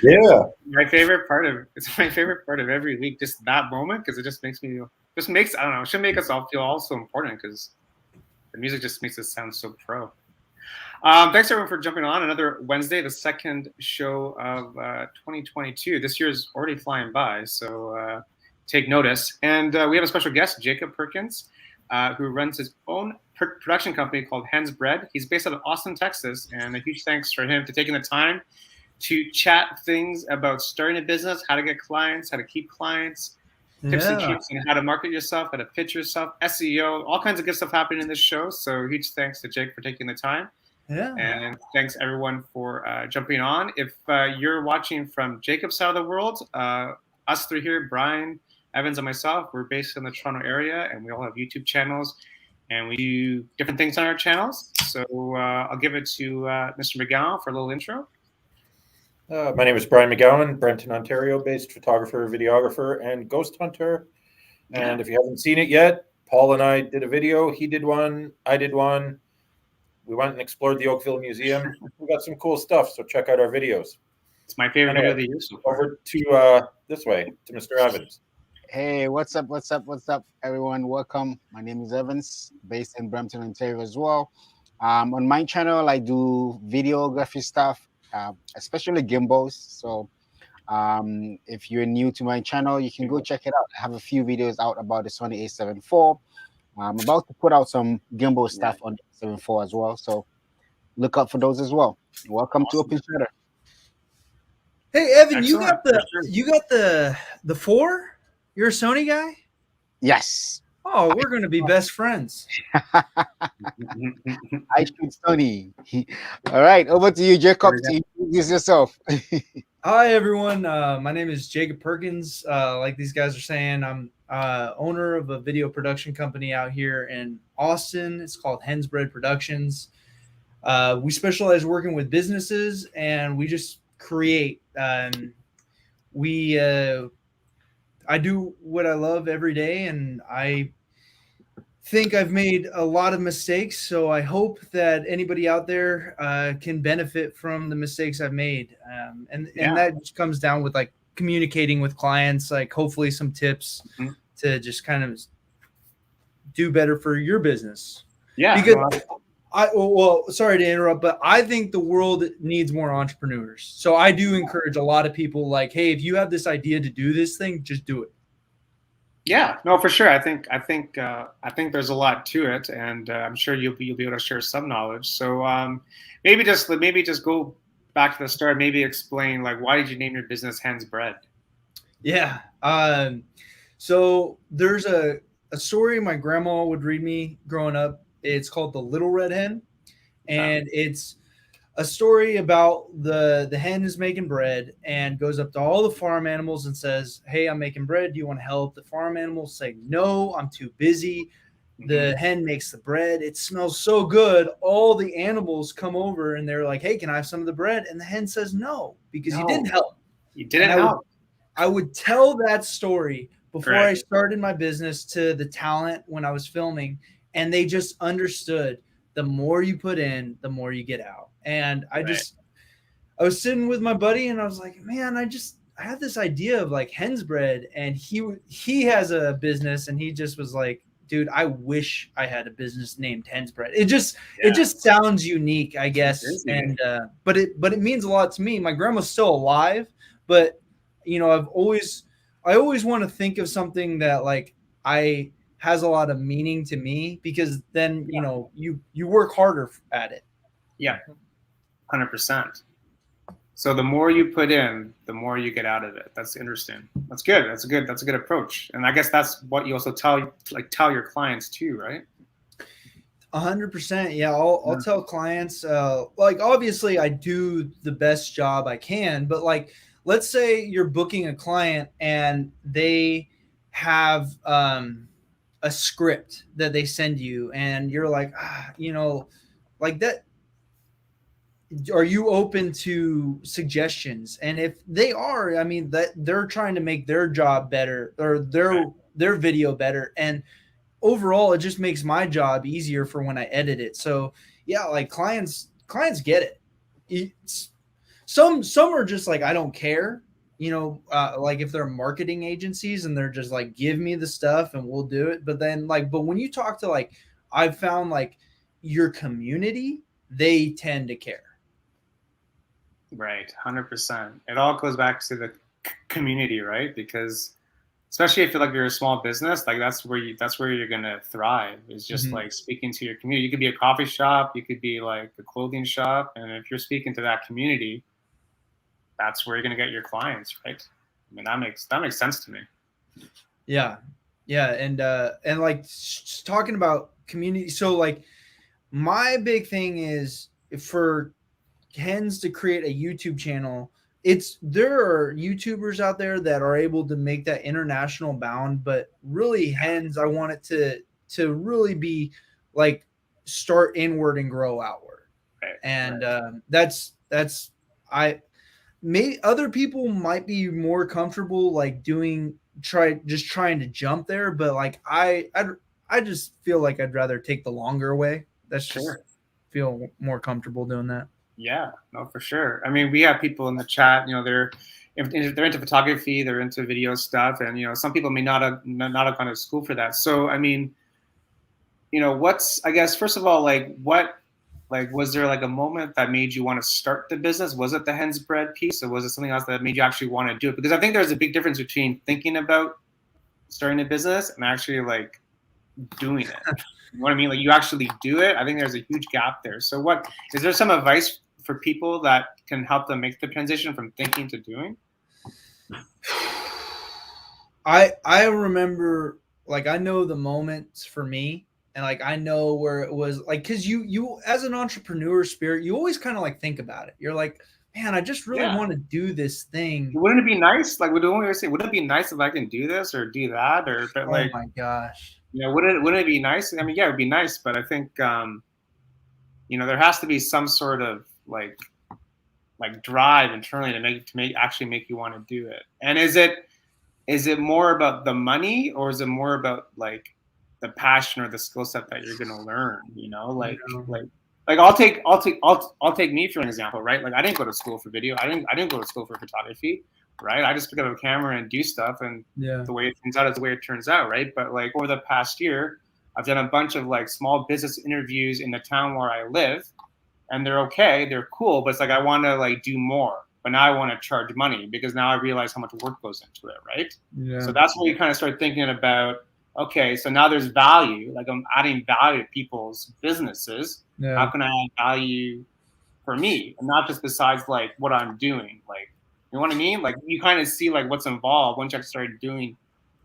Yeah. It's my favorite part of every week, just that moment, because it just makes me I don't know, it should make us all feel also important because the music just makes us sound so pro. Thanks everyone for jumping on another Wednesday, the second show of 2022. This year is already flying by, so take notice. And we have a special guest, Jacob Perkins, who runs his own production company called Hen's Bread. He's based out of Austin, Texas, and a huge thanks for him for taking the time to chat things about starting a business, how to get clients, how to keep clients, tips and tricks on how to market yourself, how to pitch yourself, SEO, all kinds of good stuff happening in this show. So huge thanks to Jake for taking the time. Yeah. And thanks everyone for jumping on. If you're watching from Jacob's side of the world, us three here, Bryan, Evans, and myself, we're based in the Toronto area, and we all have YouTube channels, and we do different things on our channels. So I'll give it to Mr. McGowan for a little intro. My name is Bryan McGowan, Brampton, Ontario-based photographer, videographer, and ghost hunter. And if you haven't seen it yet, Paul and I did a video. He did one. I did one. We went and explored the Oakville Museum. We got some cool stuff, so check out our videos. It's my favorite video of the year so far. Over to this way, to Mr. Evans. Hey, what's up, everyone? Welcome. My name is Evans, based in Brampton, Ontario as well. On my channel, I do videography stuff, especially gimbals. So if you're new to my channel, you can go check it out. I have a few videos out about the Sony A7 IV. I'm about to put out some gimbal stuff on the A7 IV as well. So look out for those as well. Welcome to Open Shutter. Hey, Evan, you got the 4? You're a Sony guy? Yes. Oh, we're going to be best friends. I shoot Sony. All right, over to you, Jacob. Introduce yourself. Hi, everyone. My name is Jacob Perkins. Like these guys are saying, I'm owner of a video production company out here in Austin. It's called Hen's Bread Productions. We specialize working with businesses, and we just create. I do what I love every day, and I think I've made a lot of mistakes. So I hope that anybody out there can benefit from the mistakes I've made. And that just comes down with like communicating with clients, like hopefully some tips to just kind of do better for your business. Yeah. Because well, sorry to interrupt, but I think the world needs more entrepreneurs. So I do encourage a lot of people like, hey, if you have this idea to do this thing, just do it. Yeah, no, for sure. I think there's a lot to it, and I'm sure you'll be able to share some knowledge. So maybe just go back to the start. Maybe explain like why did you name your business Hen's Bread? Yeah. So there's a story my grandma would read me growing up. It's called the Little Red Hen, and it's a story about the hen is making bread and goes up to all the farm animals and says, hey, I'm making bread. Do you want to help? The farm animals say, no, I'm too busy. The hen makes the bread. It smells so good. All the animals come over and they're like, hey, can I have some of the bread? And the hen says no, because you didn't help. You didn't help. I would tell that story before I started my business to the talent when I was filming, and they just understood the more you put in, the more you get out. And I was sitting with my buddy and I was like, man, I had this idea of like Hen's Bread, and he has a business, and he just was like, dude, I wish I had a business named Hen's Bread. It just sounds unique, I guess. And but it means a lot to me. My grandma's still alive, but you know, I always want to think of something that like has a lot of meaning to me, because then you know you work harder at it. Yeah, 100%. So the more you put in, the more you get out of it. That's interesting. That's good. That's a good approach. And I guess that's what you also tell your clients too, right? 100%. Yeah, I'll tell clients. Like obviously, I do the best job I can, but like, let's say you're booking a client and they have a script that they send you, and you're like, you know, like that. Are you open to suggestions? And if they are, I mean, that they're trying to make their job better, or their video better, and overall, it just makes my job easier for when I edit it. So yeah, like clients get it. Some are just like, I don't care, you know, like if they're marketing agencies and they're just like, give me the stuff and we'll do it. But then like, but when you talk to like, I've found like your community, they tend to care. Right, 100%. It all goes back to the community, right? Because especially if you're a small business, like that's where you're gonna thrive. Is just like speaking to your community. You could be a coffee shop, you could be like a clothing shop, and if you're speaking to that community, that's where you're gonna get your clients, right? I mean, that makes sense to me. Yeah, yeah, and like talking about community. So like, my big thing is for Hens to create a YouTube channel. There are YouTubers out there that are able to make that international bound, but really Hens, I want it to really be like start inward and grow outward. Right, And right. that's I may other people might be more comfortable like trying to jump there, but like I just feel like I'd rather take the longer way. That's just Sure. feel more comfortable doing that. Yeah, no, for sure. I mean, we have people in the chat. You know, they're into photography, they're into video stuff, and some people may not have gone to school for that. So, I mean, what's I guess first of all, was there like a moment that made you want to start the business? Was it the hen's bread piece, or was it something else that made you actually want to do it? Because I think there's a big difference between thinking about starting a business and actually like doing it. You know what I mean? Like you actually do it. I think there's a huge gap there. So what is there some advice for people that can help them make the transition from thinking to doing? I remember, like, I know the moments for me, and like I know where it was like, because you as an entrepreneur spirit, you always kind of like think about it. You're like, man, I just really want to do this thing. Wouldn't it be nice? Like, wouldn't it be nice if I can do this or do that? Or but like, oh my gosh, wouldn't it be nice? I mean, yeah, it'd be nice, but I think there has to be some sort of like drive internally to actually make you want to do it. And is it more about the money, or is it more about like the passion or the skill set that you're going to learn? Like I'll take me for an example, right? Like I didn't go to school for video. I didn't go to school for photography, right? I just pick up a camera and do stuff, and the way it turns out is the way it turns out, right? But like over the past year, I've done a bunch of like small business interviews in the town where I live, and they're okay, they're cool, but it's like I want to like do more. But now I want to charge money because now I realize how much work goes into it, right? Yeah. So that's where you kind of start thinking about, okay, so now there's value. Like I'm adding value to people's businesses. Yeah. How can I add value for me, and not just besides like what I'm doing? Like, you know what I mean? Like you kind of see like what's involved once I started doing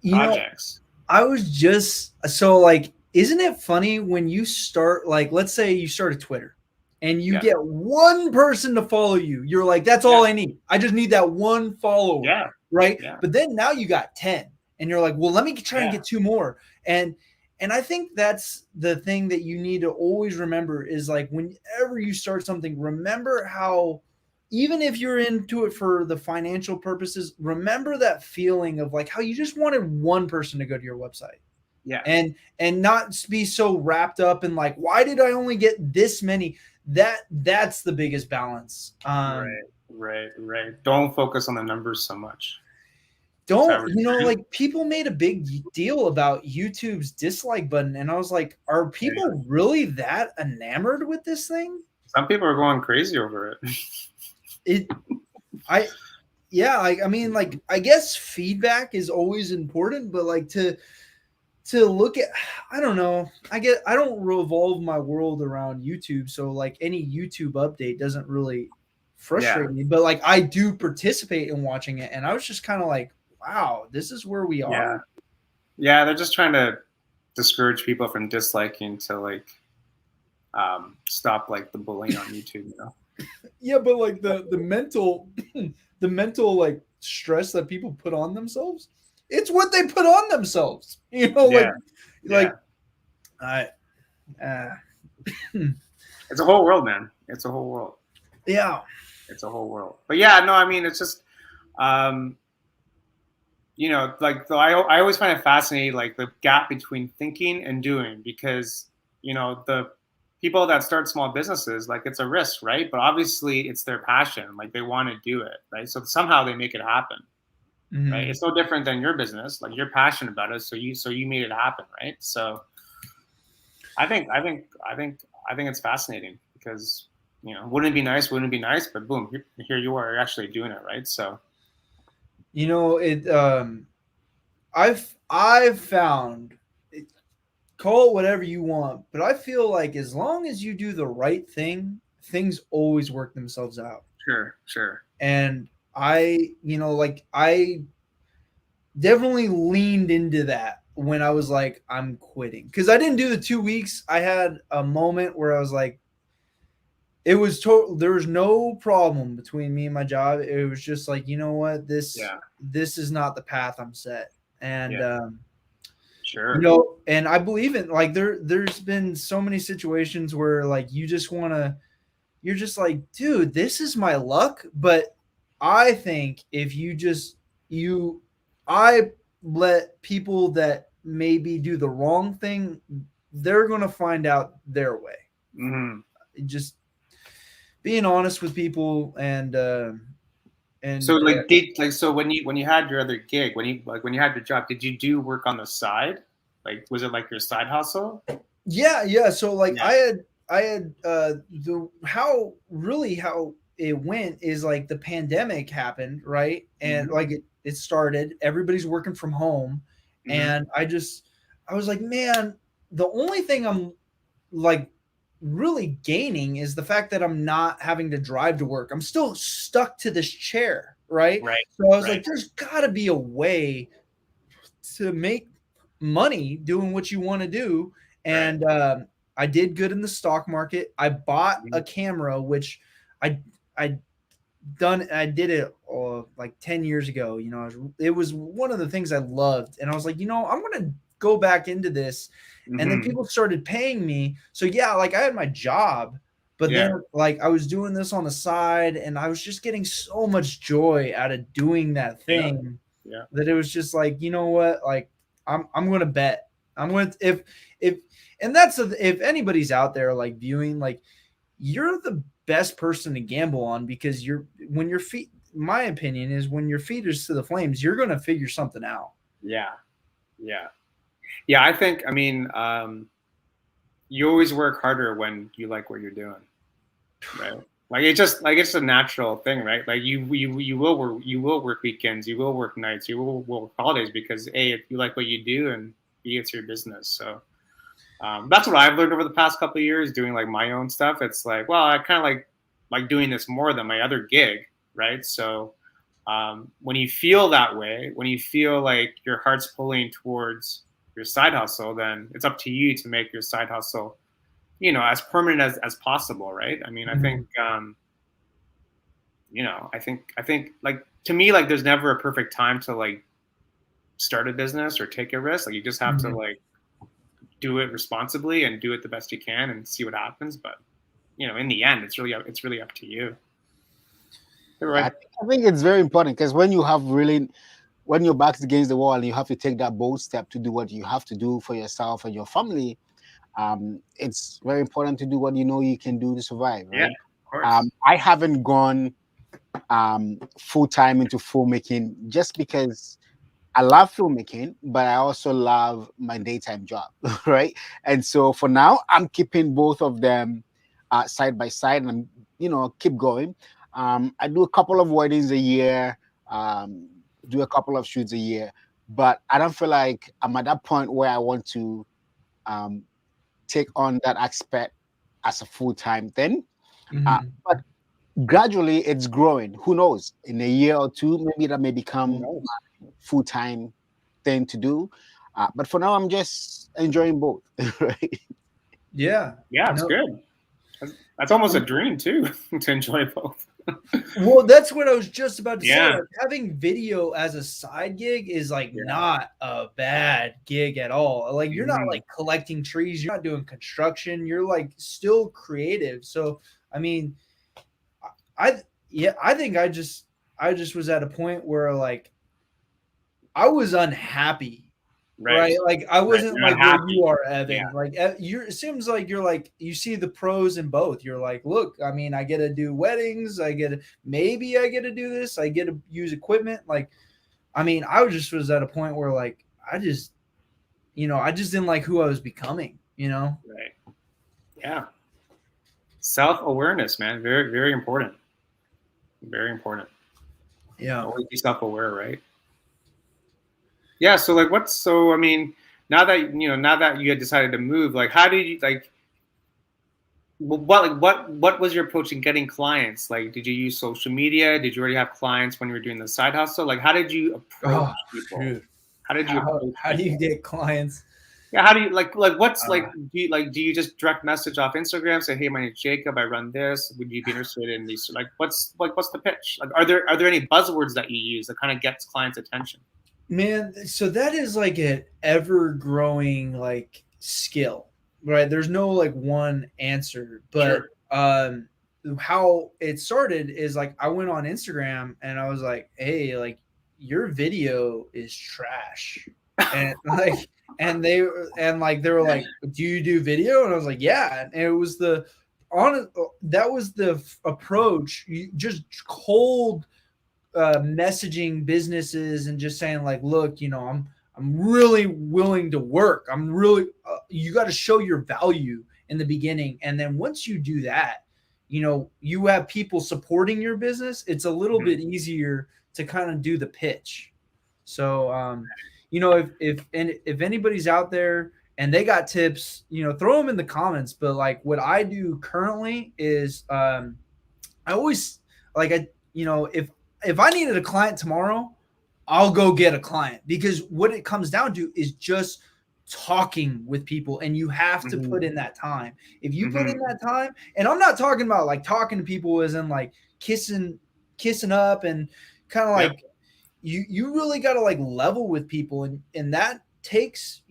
projects. I was just so like, isn't it funny when you start, like, let's say you start a Twitter and you get one person to follow you. You're like, that's all I need. I just need that one follower. Yeah. Right. Yeah. But then now you got 10 and you're like, well, let me try and get 2 more. And I think that's the thing that you need to always remember is like, whenever you start something, remember how, even if you're into it for the financial purposes, remember that feeling of like how you just wanted one person to go to your website. Yeah. And not be so wrapped up in like, why did I only get this many? That's the biggest balance. Right. Don't focus on the numbers so much. Like people made a big deal about YouTube's dislike button, and I was like, are people really that enamored with this thing? Some people are going crazy over it. I mean, like, I guess feedback is always important, but like to look at, I don't know. I don't revolve my world around YouTube, so like any YouTube update doesn't really frustrate me. But like I do participate in watching it, and I was just kind of like, wow, this is where we are. Yeah, they're just trying to discourage people from disliking to like stop like the bullying on YouTube, Yeah, but like the mental the mental like stress that people put on themselves, it's what they put on themselves. It's a whole world, man. It's a whole world. Yeah. It's a whole world. But yeah, no, I mean, it's just I always find it fascinating, like the gap between thinking and doing, because the people that start small businesses, like it's a risk, right? But obviously it's their passion. Like they want to do it, right? So somehow they make it happen, right? Mhm. It's no different than your business. Like you're passionate about it, so you made it happen, right? So I think it's fascinating because wouldn't it be nice? Wouldn't it be nice? But boom, here you are, you're actually doing it, right? So It I've found, call it whatever you want, but I feel like as long as you do the right thing, things always work themselves out. sure. And I definitely leaned into that when I was like, I'm quitting. Because I didn't do the 2 weeks. I had a moment where I was like, it was total. There was no problem between me and my job. It was just like, you know what, this is not the path I'm set. And Sure. and I believe in, like, there's been so many situations where like you just want to, you're just like, dude, this is my luck. But I think if I let people that maybe do the wrong thing, they're going to find out their way. Mm-hmm. Just being honest with people. And So so when you had your other gig, when you had your job, did you do work on the side? Like was it like your side hustle? yeah. So like Yeah. I had the how it went is like the pandemic happened, right? And Mm-hmm. like it started, everybody's working from home. Mm-hmm. And I was like, man, the only thing I'm like really gaining is the fact that I'm not having to drive to work. I'm still stuck to this chair, right? Right. So I was Right. like, there's got to be a way to make money doing what you want to do. And I did good in the stock market. I bought a camera, which I I I did it like 10 years ago. It was one of the things I loved, and I was like, I'm gonna go back into this. And then Mm-hmm. people started paying me. So yeah, like I had my job, but then like I was doing this on the side, and I was just getting so much joy out of doing that thing. Yeah. That it was just like, you know what, like I'm gonna bet. I'm going to, if and that's if anybody's out there like viewing, like, you're the best person to gamble on, because when your feet, my opinion is, when your feet is to the flames, you're going to figure something out. Yeah. I think, you always work harder when you like what you're doing, right? Like it's a natural thing, right? Like you will work weekends, you will work nights, you will work holidays, because A, if you like what you do, and B, it's your business. So that's what I've learned over the past couple of years doing like my own stuff. It's like, well, I kind of like doing this more than my other gig, right? So when you feel that way, when you feel like your heart's pulling towards your side hustle, then it's up to you to make your side hustle, as permanent as possible, right? I mean, I think, I think like, to me, like there's never a perfect time to like start a business or take a risk. Like you just have to like do it responsibly and do it the best you can and see what happens. But in the end, it's really up to you. Right. I think it's very important, because when your back's against the wall and you have to take that bold step to do what you have to do for yourself and your family, it's very important to do what you know you can do to survive, right? Yeah, of course. I haven't gone full time into filmmaking just because I love filmmaking, but I also love my daytime job, right? And so for now, I'm keeping both of them side by side, and keep going. I do a couple of weddings a year, do a couple of shoots a year, but I don't feel like I'm at that point where I want to take on that aspect as a full-time thing. But gradually it's growing. Who knows? In a year or two, maybe that may become full-time thing to do. But for now, I'm just enjoying both. Right? Yeah. It's good. That's almost a dream too, to enjoy both. Well, that's what I was just about to say. Yeah. Like, having video as a side gig is like not a bad gig at all. Like you're not like collecting trees, you're not doing construction, you're like still creative. So I mean, I think I just was at a point where like I was unhappy right? Like I wasn't You're like where unhappy. you are, Evan. Yeah. Like you're. It seems like you're like you see the pros in both. You're like, look, I mean, I get to do weddings. Maybe I get to do this. I get to use equipment. Like, I mean, was at a point where like I just didn't like who I was becoming. Right. Yeah. Self-awareness, man. Very, very important. Very important. Yeah. Always be self-aware, right? Yeah. So like, I mean, now that you had decided to move, like, how did you like? What was your approach in getting clients? Like, did you use social media? Did you already have clients when you were doing the side hustle? Like, how did you approach people? Shoot. How did you approach How do you get clients? Yeah, how do you like what's do you just direct message off Instagram, say, hey, my name's Jacob, I run this, would you be interested in these? Like what's the pitch? Like are there any buzzwords that you use that kind of gets clients' attention? Man, so that is like an ever growing like skill, right? There's no like one answer, but how it started is like I went on Instagram and I was like, hey, like your video is trash. And like they were like, do you do video? And I was like, yeah. And it was that was the approach. You just cold messaging businesses and just saying like, look, I'm really willing to work. I'm really you got to show your value in the beginning, and then once you do that, you have people supporting your business. It's a little bit easier to kind of do the pitch. So if anybody's out there and they got tips, throw them in the comments. But like what I do currently is I always like if I needed a client tomorrow, I'll go get a client, because what it comes down to is just talking with people, and you have to put in that time. If you put in that time, and I'm not talking about like talking to people as in like kissing up and kind of like you really got to like level with people, and that takes,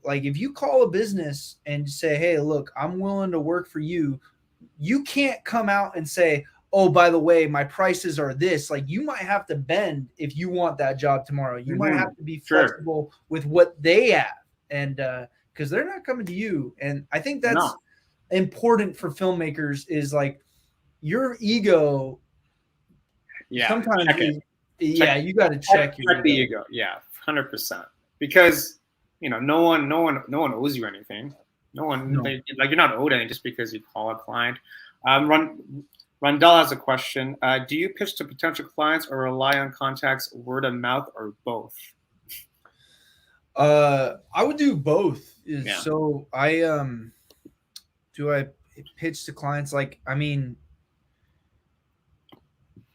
like if you call a business and say, hey, look, I'm willing to work for you, you can't come out and say, oh, by the way, my prices are this. Like you might have to bend if you want that job tomorrow. You might have to be flexible with what they have, and because they're not coming to you. And I think that's important for filmmakers, is like your ego. Yeah, sometimes you got to check the ego. Yeah, 100%. Because no one owes you anything. No one like you're not owed anything just because you call a client. Rondell has a question. Do you pitch to potential clients or rely on contacts, word of mouth, or both? I would do both. Yeah. So do I pitch to clients? Like, I mean,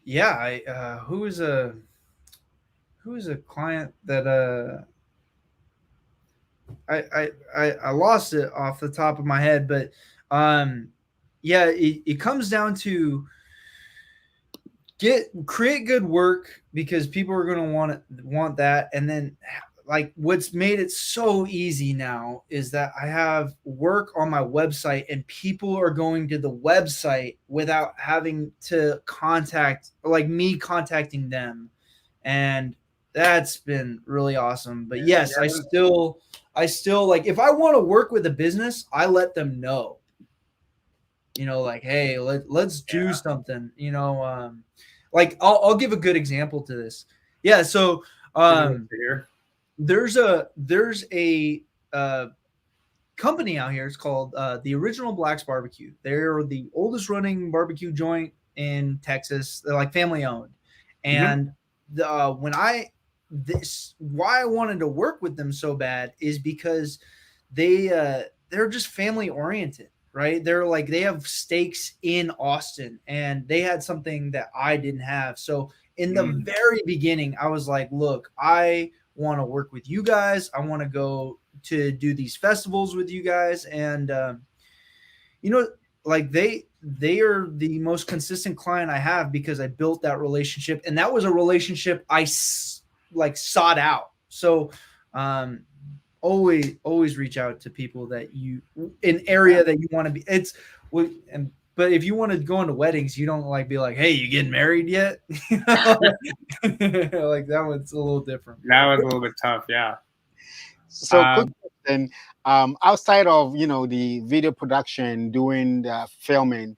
yeah. Who is a client that I lost it off the top of my head, but it comes down to create good work, because people are going to want that. And then like what's made it so easy now is that I have work on my website, and people are going to the website without having to me contacting them. And that's been really awesome. But yes, I still like, if I want to work with a business, I let them know, like, hey, let's do something, like I'll give a good example to this. Yeah. So, there's a company out here. It's called the Original Blacks Barbecue. They're the oldest running barbecue joint in Texas. They're like family owned. And why I wanted to work with them so bad is because they're just family oriented, right? They have stakes in Austin, and they had something that I didn't have. So in the very beginning, I was like, look, I want to work with you guys. I want to go to do these festivals with you guys. And, like they are the most consistent client I have, because I built that relationship, and that was a relationship I sought out. So, always reach out to people that an area that you want to be. But if you want to go into weddings, you don't be like, hey, you getting married yet? Like that one's a little different. That was a little bit tough. Yeah. So, quick question. Outside of the video production, doing the filming,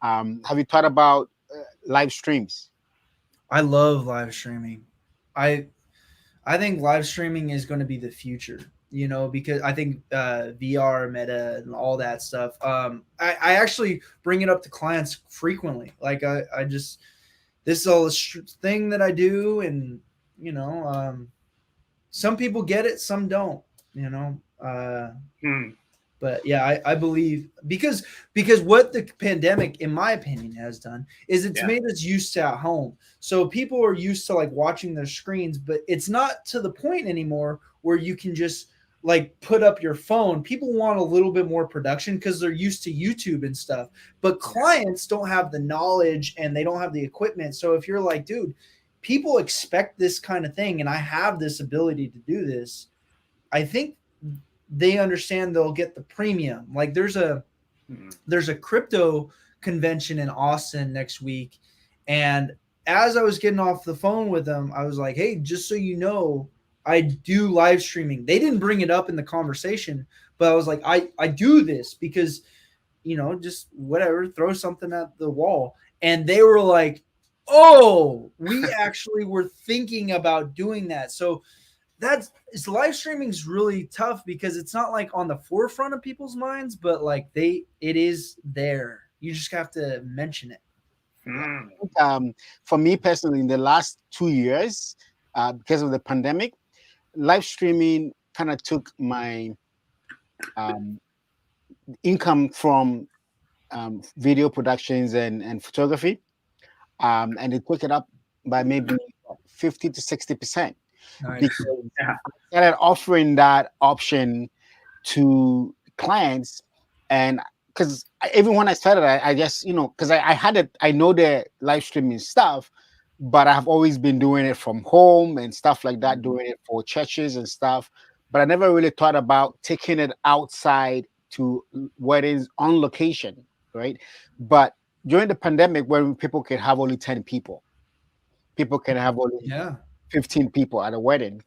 have you thought about live streams? I love live streaming. I I think live streaming is going to be the future. Because I think VR, Meta, and all that stuff. I actually bring it up to clients frequently. Like I just this is all a thing that I do, and some people get it, some don't. You know. But yeah, I believe because what the pandemic, in my opinion, has done is it's made us used to at home. So people are used to like watching their screens, but it's not to the point anymore where you can just like put up your phone. People want a little bit more production because they're used to YouTube and stuff. But clients don't have the knowledge and they don't have the equipment. So if you're like, dude, people expect this kind of thing, and I have this ability to do this, I think they understand they'll get the premium. Like there's a crypto convention in Austin next week, and as I was getting off the phone with them, I was like, hey, just so you know, I do live streaming. They didn't bring it up in the conversation, but I was like, I do this because just whatever, throw something at the wall. And they were like, oh, we actually were thinking about doing that. So live streaming is really tough because it's not like on the forefront of people's minds, but like it is there. You just have to mention it. For me personally, in the last 2 years, because of the pandemic, live streaming kind of took my income from video productions and photography, and it took it up by maybe 50 to 60%. Nice. Because I started offering that option to clients, and because even when I started, I just because I had it, I know the live streaming stuff, but I've always been doing it from home and stuff like that, doing it for churches and stuff. But I never really thought about taking it outside to weddings on location, right? But during the pandemic, when people can have only 10 people, people can have only 15 people at a wedding,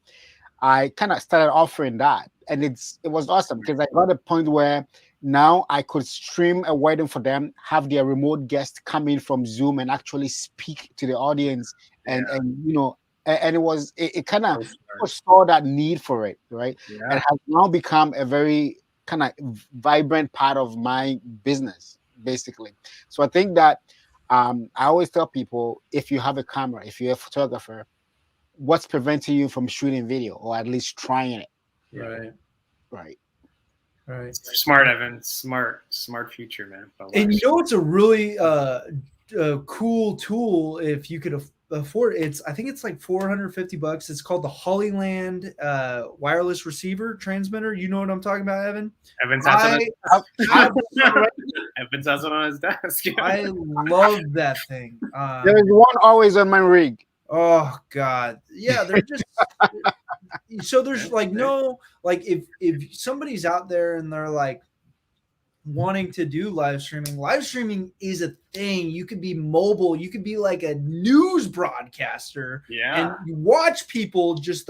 I kind of started offering that, and it was awesome because I got a point where now I could stream a wedding for them, have their remote guest come in from Zoom and actually speak to the audience, and it kind of saw that need for it, right? And has now become a very kind of vibrant part of my business, basically. So I think that I always tell people, if you have a camera, if you're a photographer, what's preventing you from shooting video or at least trying it? Right. Smart, Evan. Smart future, man. And it's a really cool tool if you could afford it. I think it's like $450. It's called the Hollyland wireless receiver transmitter. You know what I'm talking about, Evan? Evan's has it on his desk. I love that thing. There is one always on my rig. Oh God, yeah, they're just so there's like no, like if somebody's out there and they're like wanting to do live streaming is a thing. You could be mobile, you could be like a news broadcaster, and you watch people just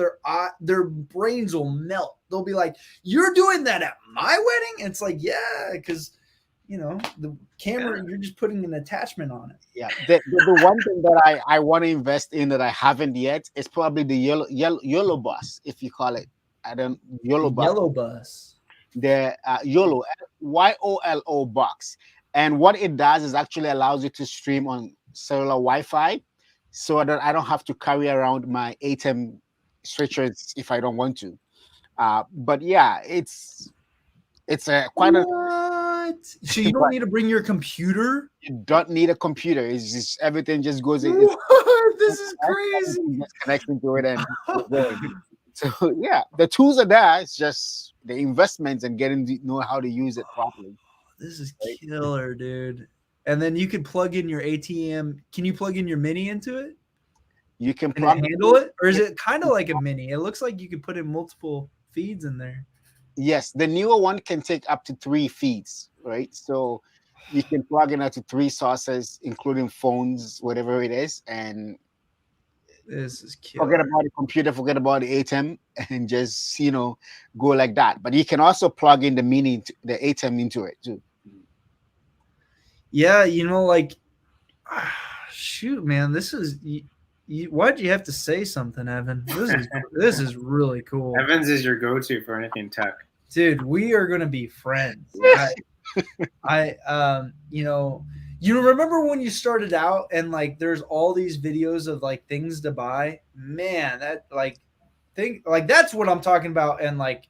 their brains will melt. They'll be like, you're doing that at my wedding? And it's like, yeah, because the camera, you're just putting an attachment on it. Yeah. The one thing that I want to invest in that I haven't yet is probably the YOLO bus, if you call it. YOLO bus. The YOLO, YOLO box. And what it does is actually allows you to stream on cellular Wi-Fi, so that I don't have to carry around my ATEM switchers if I don't want to. But yeah, it's quite So you don't need to bring your computer? You don't need a computer. It's just everything just goes in. This is crazy. Just connecting to it and so yeah, the tools are there. It's just the investments and getting to know how to use it properly. This is killer, dude. And then you can plug in your ATM. Can you plug in your mini into it? You can handle it, or is it kind of like a mini? It looks like you could put in multiple feeds in there. Yes, the newer one can take up to 3 feeds, right? So you can plug in up to 3 sources, including phones, whatever it is, and This is Forget killer. about the computer, forget about the ATEM, and just go like that. But you can also plug in the the ATEM into it too. Yeah, like, shoot, man, this is. Why'd you have to say something, Evan? This is really cool. Evans is your go-to for anything tech. Dude, we are gonna be friends. You remember when you started out and like there's all these videos of like things to buy? Man, that that's what I'm talking about, and like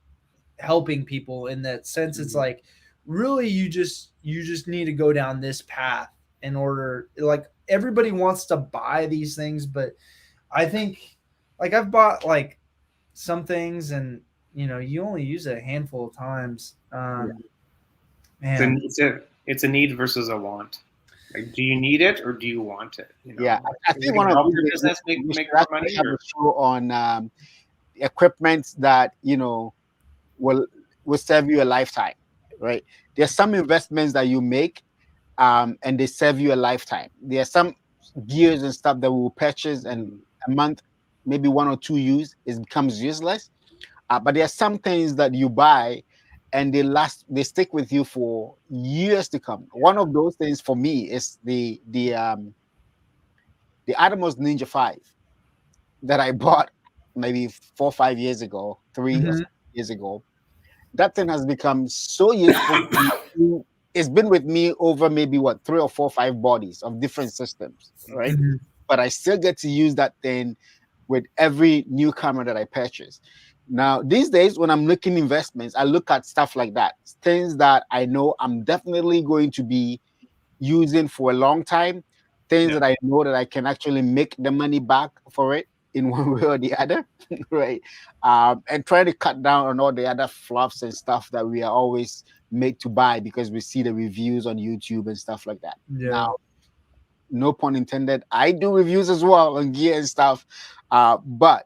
helping people in that sense. It's like really you just need to go down this path in order, like, everybody wants to buy these things, but I think like I've bought like some things and you only use it a handful of times. Man, It's a need versus a want. Like, do you need it or do you want it? Yeah, I think one of help the your business make more money. have a show on equipment that will serve you a lifetime, right? There's some investments that you make, and they serve you a lifetime. There are some gears and stuff that we will purchase and a month, maybe 1 or 2 use, it becomes useless. But there are some things that you buy and they stick with you for years to come. One of those things for me is the Atomos Ninja 5 that I bought maybe 4 or 5 years ago, 3 or 4 years ago. That thing has become so useful. It's been with me over maybe 3 or 4 or 5 bodies of different systems, right? But I still get to use that thing with every new camera that I purchase. Now, these days, when I'm looking investments, I look at stuff like that, things that I know I'm definitely going to be using for a long time, things that I know that I can actually make the money back for it in one way or the other, right? And try to cut down on all the other fluffs and stuff that we are always made to buy because we see the reviews on YouTube and stuff like that. Yeah. Now, no pun intended, I do reviews as well on gear and stuff, but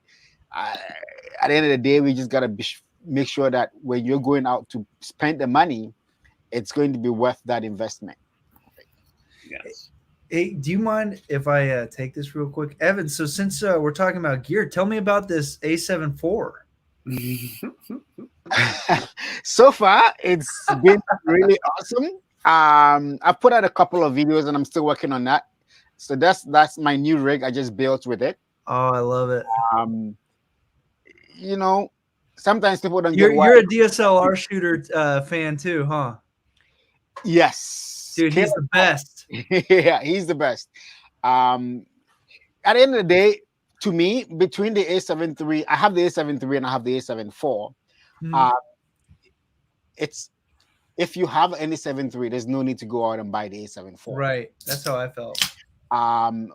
at the end of the day, we just gotta make sure that when you're going out to spend the money, it's going to be worth that investment. Yes. Hey, do you mind if I take this real quick, Evan? So since we're talking about gear, tell me about this A7 IV. So far, it's been really awesome. I put out a couple of videos and I'm still working on that. So that's my new rig I just built with it. Oh, I love it. Sometimes people don't You're get a DSLR shooter fan too, huh? Yes. Dude, he's the best. Yeah, he's the best. At the end of the day, to me, between the A7 III, I have the A7 III and I have the A7 IV. It's if you have any 7 III, there's no need to go out and buy the A7 IV. Right. That's how I felt.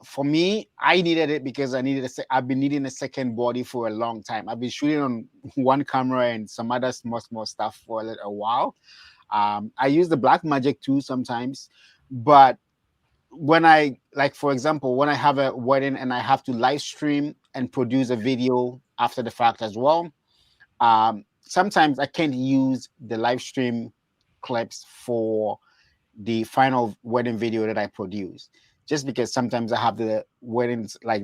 For me, I needed it because I've been needing a second body for a long time. I've been shooting on one camera and some other small stuff for a while. I use the Blackmagic too sometimes, but when for example, when I have a wedding and I have to live stream and produce a video after the fact as well, sometimes I can't use the live stream clips for the final wedding video that I produce. Just because sometimes I have the weddings, like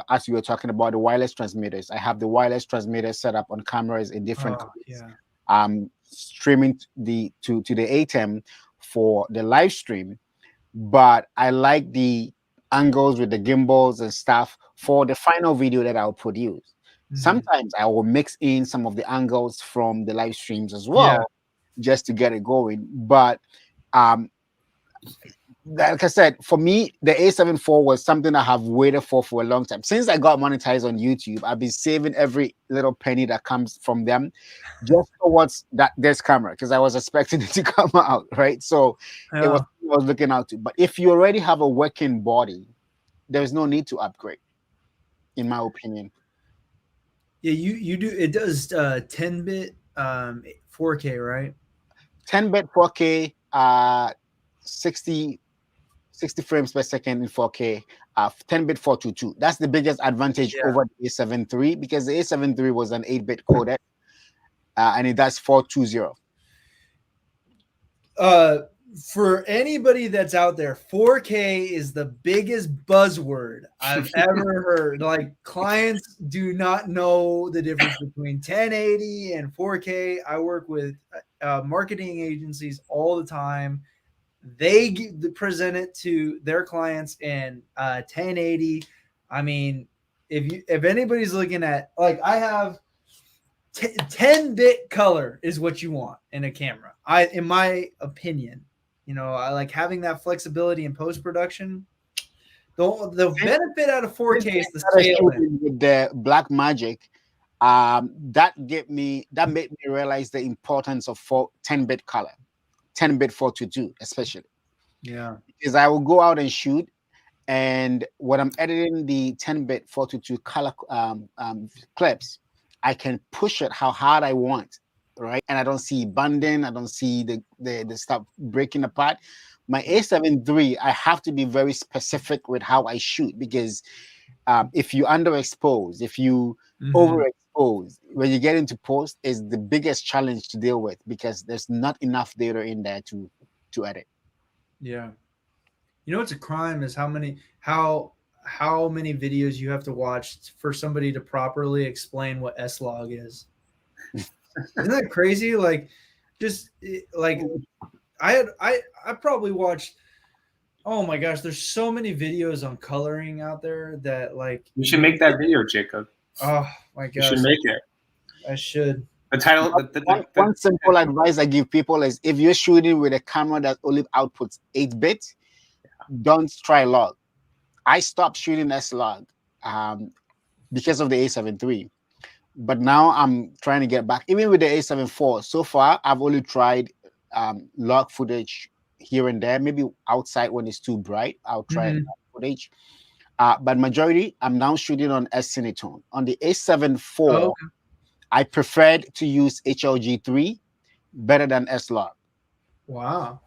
as you were talking about the wireless transmitters, I have the wireless transmitters set up on cameras in different streaming to the ATEM for the live stream, but I like the angles with the gimbals and stuff for the final video that I'll produce. Sometimes I will mix in some of the angles from the live streams as well, just to get it going. But like I said, for me, the A7 IV was something I have waited for a long time. Since I got monetized on YouTube, I've been saving every little penny that comes from them just towards this camera, because I was expecting it to come out, right? So it was what I was looking out to. But if you already have a working body, there's no need to upgrade, in my opinion. Yeah, you do. It does 10-bit 4K, right? 10-bit 4K, 60 frames per second in 4K, 10-bit 422. That's the biggest advantage over the A7 III, because the A7 III was an 8-bit codec, and it does 420. for anybody that's out there, 4K is the biggest buzzword I've ever heard. Like, clients do not know the difference between 1080 and 4K. I work with marketing agencies all the time. They present it to their clients in 1080. I mean, if anybody's looking at, like, I have 10-bit color is what you want in a camera. In my opinion, I like having that flexibility in post production. The benefit out of 4K is the scale. With the Black Magic, that made me realize the importance of 10-bit color, 10-bit 422 especially. Yeah, because I will go out and shoot, and when I'm editing the 10-bit 422 color clips, I can push it how hard I want, right? And I don't see banding, I don't see the stuff breaking apart. My A7 III, I have to be very specific with how I shoot, because if you underexpose, if you overexpose, when you get into post, is the biggest challenge to deal with, because there's not enough data in there to edit. Yeah. What's a crime is how many videos you have to watch for somebody to properly explain what S-Log is. Isn't that crazy? Like, just like I probably watched, oh my gosh, there's so many videos on coloring out there that, like, You should make that video, Jacob. Oh my gosh. You should make it. I should. The title. One simple advice I give people is, if you're shooting with a camera that only outputs 8-bit, don't try log. I stopped shooting S-Log because of the A7 III. But now I'm trying to get back. Even with the A7 IV, so far, I've only tried log footage here and there. Maybe outside when it's too bright, I'll try log footage. But majority, I'm now shooting on S-Cinetone. On the A7 IV, I preferred to use HLG3 better than S-Log. Wow.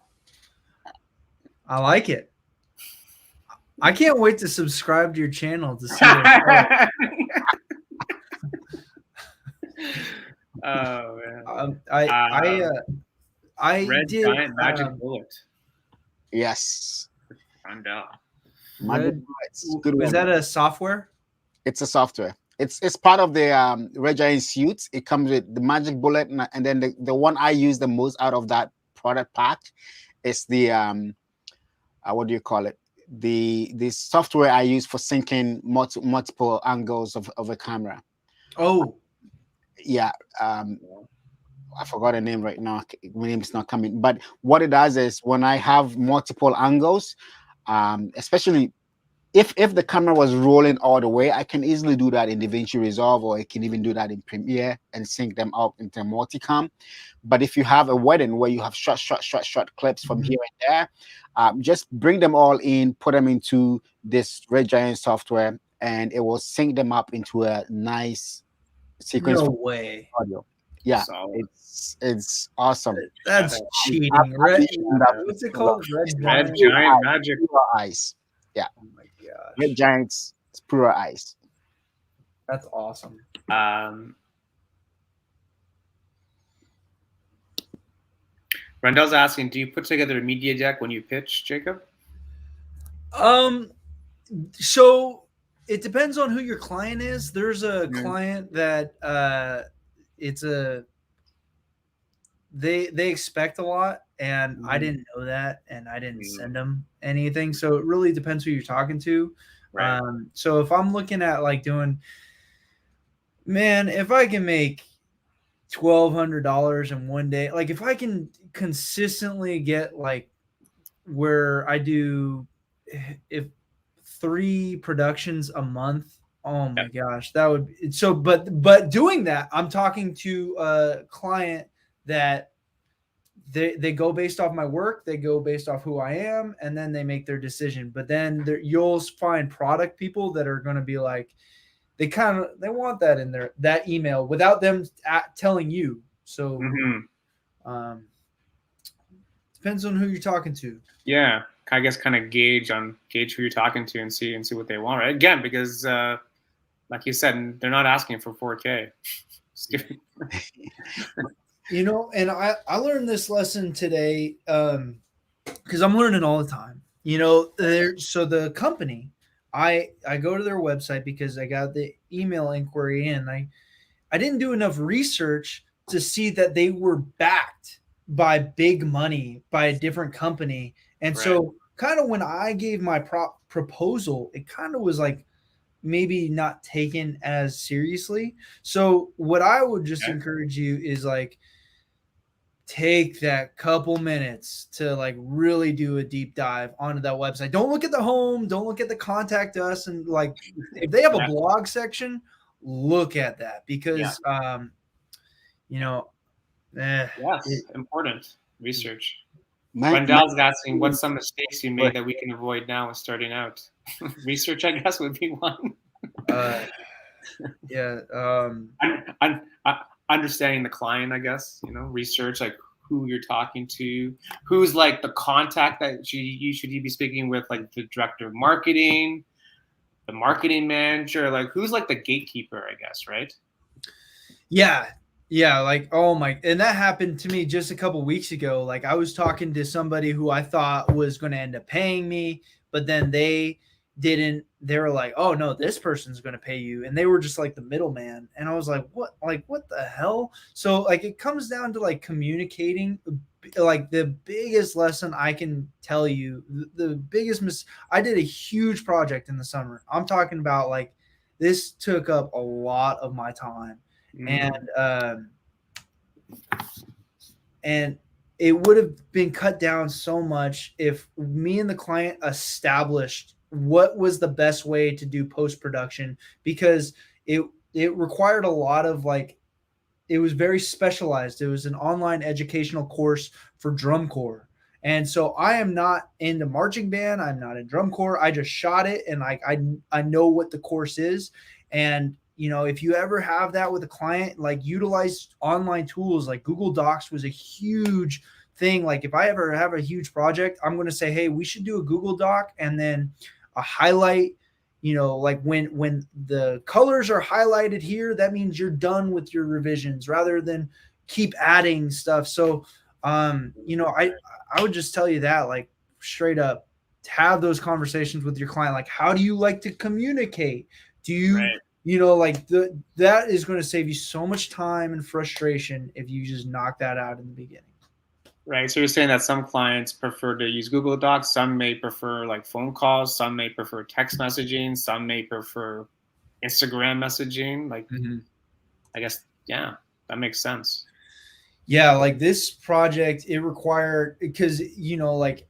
I like it. I can't wait to subscribe to your channel to see it. Oh man. I Red did Giant Magic Bullet. Yes. Find out. Is that a software? It's a software. It's part of the Red Giant suite. It comes with the Magic Bullet, and then the one I use the most out of that product pack is the what do you call it? The software I use for syncing multiple angles of a camera. Oh, yeah. I forgot the name right now. My name is not coming. But what it does is, when I have multiple angles, especially if the camera was rolling all the way, I can easily do that in DaVinci Resolve, or I can even do that in Premiere and sync them up into multicam. But if you have a wedding where you have short clips from here and there, just bring them all in, put them into this Red Giant software, and it will sync them up into a nice sequence. No way. Audio. Yeah, Solid. it's awesome. That's cheating. What's it called? Red Giant Magic. Pure Ice. Yeah. Oh my gosh. Red Giant's Pure Ice. That's awesome. Randall's asking, do you put together a media deck when you pitch, Jacob? So it depends on who your client is. There's a client that they expect a lot, and I didn't know that, and I didn't send them anything. So it really depends who you're talking to. Right. So if I'm looking at, like, doing, man, if I can make $1,200 in one day, like, if I can consistently get, like, where I do, if 3 productions a month, oh my gosh, that would be so. But doing that, I'm talking to a client that they go based off my work, they go based off who I am, and then they make their decision. But then you'll find product people that are going to be like, they want that in that email without them telling you. So depends on who you're talking to. Yeah, I guess kind of gauge who you're talking to and see what they want. Right? Again, because like you said, they're not asking for 4K. And I learned this lesson today. because I'm learning all the time. So the company, I go to their website because I got the email inquiry in. I didn't do enough research to see that they were backed by big money by a different company. And Right. so kind of when I gave my proposal, it kind of was like maybe not taken as seriously. So what I would just encourage you is like take that couple minutes to like really do a deep dive onto that website. Don't look at the home, don't look at the contact us, and like if they have a blog section, look at that because important research. Wendell's asking what's some mistakes you made that we can avoid now when starting out. Research, I guess, would be one. Understanding the client, I guess, research like who you're talking to, who's like the contact that you should be speaking with, like the director of marketing, the marketing manager, like who's like the gatekeeper, I guess, right? Yeah, like, oh my, and that happened to me just a couple weeks ago. Like I was talking to somebody who I thought was going to end up paying me, but then they didn't. They were like, oh no, this person's going to pay you. And they were just like the middleman. And I was like, what the hell? So like, it comes down to like communicating. Like the biggest lesson I can tell you, the biggest I did a huge project in the summer. I'm talking about like, this took up a lot of my time. And it would have been cut down so much if me and the client established what was the best way to do post-production, because it required a lot of like, it was very specialized. It was an online educational course for drum corps. And so I am not in the marching band. I'm not in drum corps. I just shot it. And I know what the course is. And if you ever have that with a client, like utilize online tools like Google Docs was a huge thing. Like if I ever have a huge project, I'm going to say, hey, we should do a Google Doc and then a highlight, like when the colors are highlighted here, that means you're done with your revisions rather than keep adding stuff. So, I would just tell you that like straight up, have those conversations with your client. Like, how do you like to communicate? Do you, that is going to save you so much time and frustration if you just knock that out in the beginning. Right. So you're saying that some clients prefer to use Google Docs, some may prefer like phone calls, some may prefer text messaging, some may prefer Instagram messaging. Like, I guess, yeah, that makes sense. Yeah, like this project, it required, because like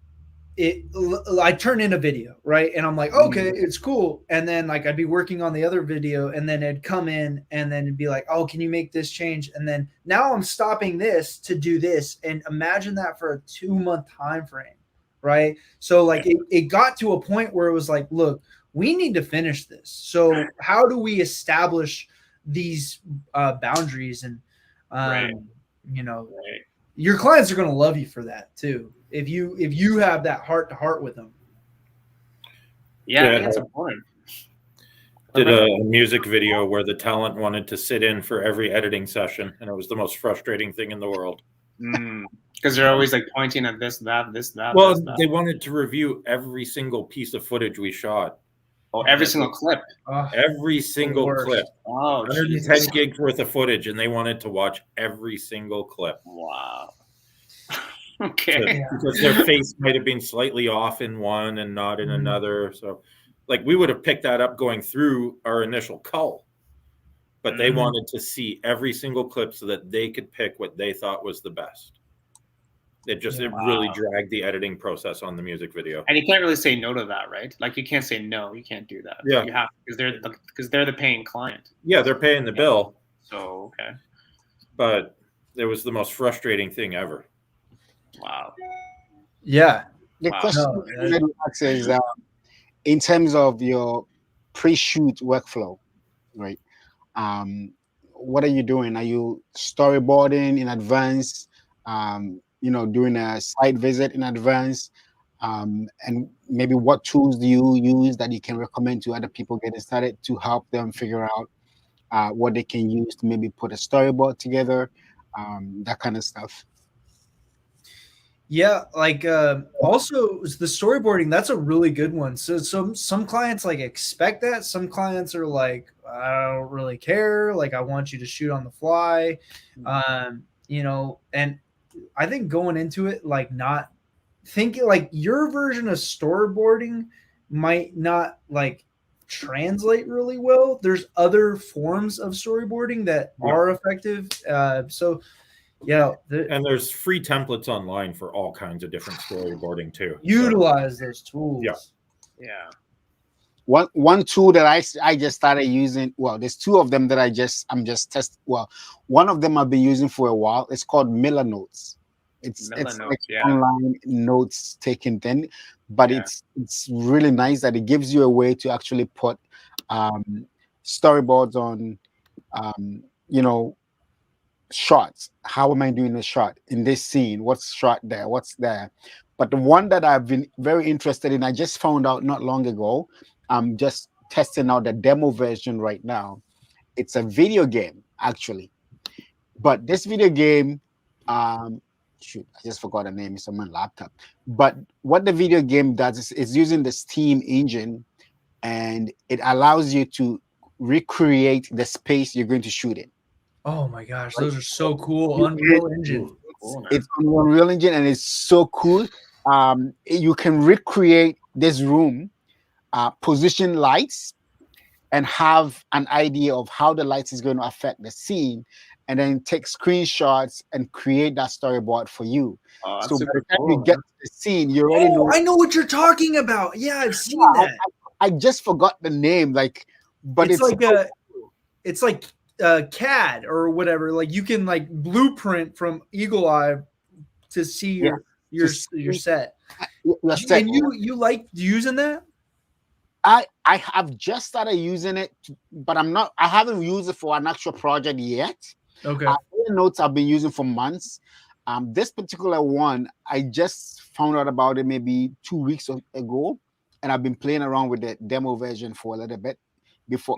I turn in a video, right? And I'm like, okay, it's cool. And then like I'd be working on the other video, and then it'd come in, and then it'd be like, oh, can you make this change? And then now I'm stopping this to do this. And imagine that for a 2-month time frame, right? So like it got to a point where it was like, look, we need to finish this. So how do we establish these boundaries? And your clients are going to love you for that too. If you have that heart to heart with them. Yeah, that's important. Did a music video where the talent wanted to sit in for every editing session, and it was the most frustrating thing in the world. Because they're always like pointing at this, that. Well, this, that. They wanted to review every single piece of footage we shot. Oh, every single clip. Every single clip. Oh, 110 gigs worth of footage, and they wanted to watch every single clip. Wow. Okay. Because their face might have been slightly off in one and not in another. So, like, we would have picked that up going through our initial cull, but they wanted to see every single clip so that they could pick what they thought was the best. It really dragged the editing process on the music video. And you can't really say no to that, right? Like you can't say no. You can't do that. Yeah. You have, because they're the paying client. Yeah, they're paying the bill. So okay. But it was the most frustrating thing ever. Wow. Yeah. The question I ask is, in terms of your pre-shoot workflow, right? What are you doing? Are you storyboarding in advance? Doing a site visit in advance? And maybe what tools do you use that you can recommend to other people getting started to help them figure out what they can use to maybe put a storyboard together, that kind of stuff? Yeah, like also the storyboarding, that's a really good one. So some clients like expect that. Some clients are like, I don't really care. Like I want you to shoot on the fly. You know, and I think going into it like not thinking like your version of storyboarding might not like translate really well. There's other forms of storyboarding that are effective. So yeah, And there's free templates online for all kinds of different storyboarding too. utilize those tools. Yeah. Yeah. One tool that I just started using. Well, there's two of them that I'm just testing. Well, one of them I've been using for a while. It's called Miller Notes. It's Notes, like yeah. online notes taking thing, but Yeah. it's really nice that it gives you a way to actually put storyboards on, you know, shots. How am I doing a shot in this scene? What's shot there? What's there? But the one that I've been very interested in, I just found out not long ago. I'm just testing out the demo version right now. It's a video game, actually. But this video game, shoot, I just forgot the name. It's on my laptop. But what the video game does is it's using the Steam engine, and it allows you to recreate the space you're going to shoot in. Oh my gosh, those are so cool. You Unreal can- Engine. Cool, man. It's on Unreal Engine, and it's so cool. You can recreate this room, position lights, and have an idea of how the lights is going to affect the scene, and then take screenshots and create that storyboard for you. Oh, that's So by super the time cool, you get man. to the scene, you already know. Oh, I know what you're talking about. Yeah, I've seen that. I just forgot the name, like, but It's like it's like CAD or whatever. Like you can like blueprint from Eagle Eye to see your set. your set. And you like using that? I have just started using it, but I haven't used it for an actual project yet. Okay. Notes I've been using for months. This particular one, I just found out about it maybe 2 weeks ago, and I've been playing around with the demo version for a little bit. Before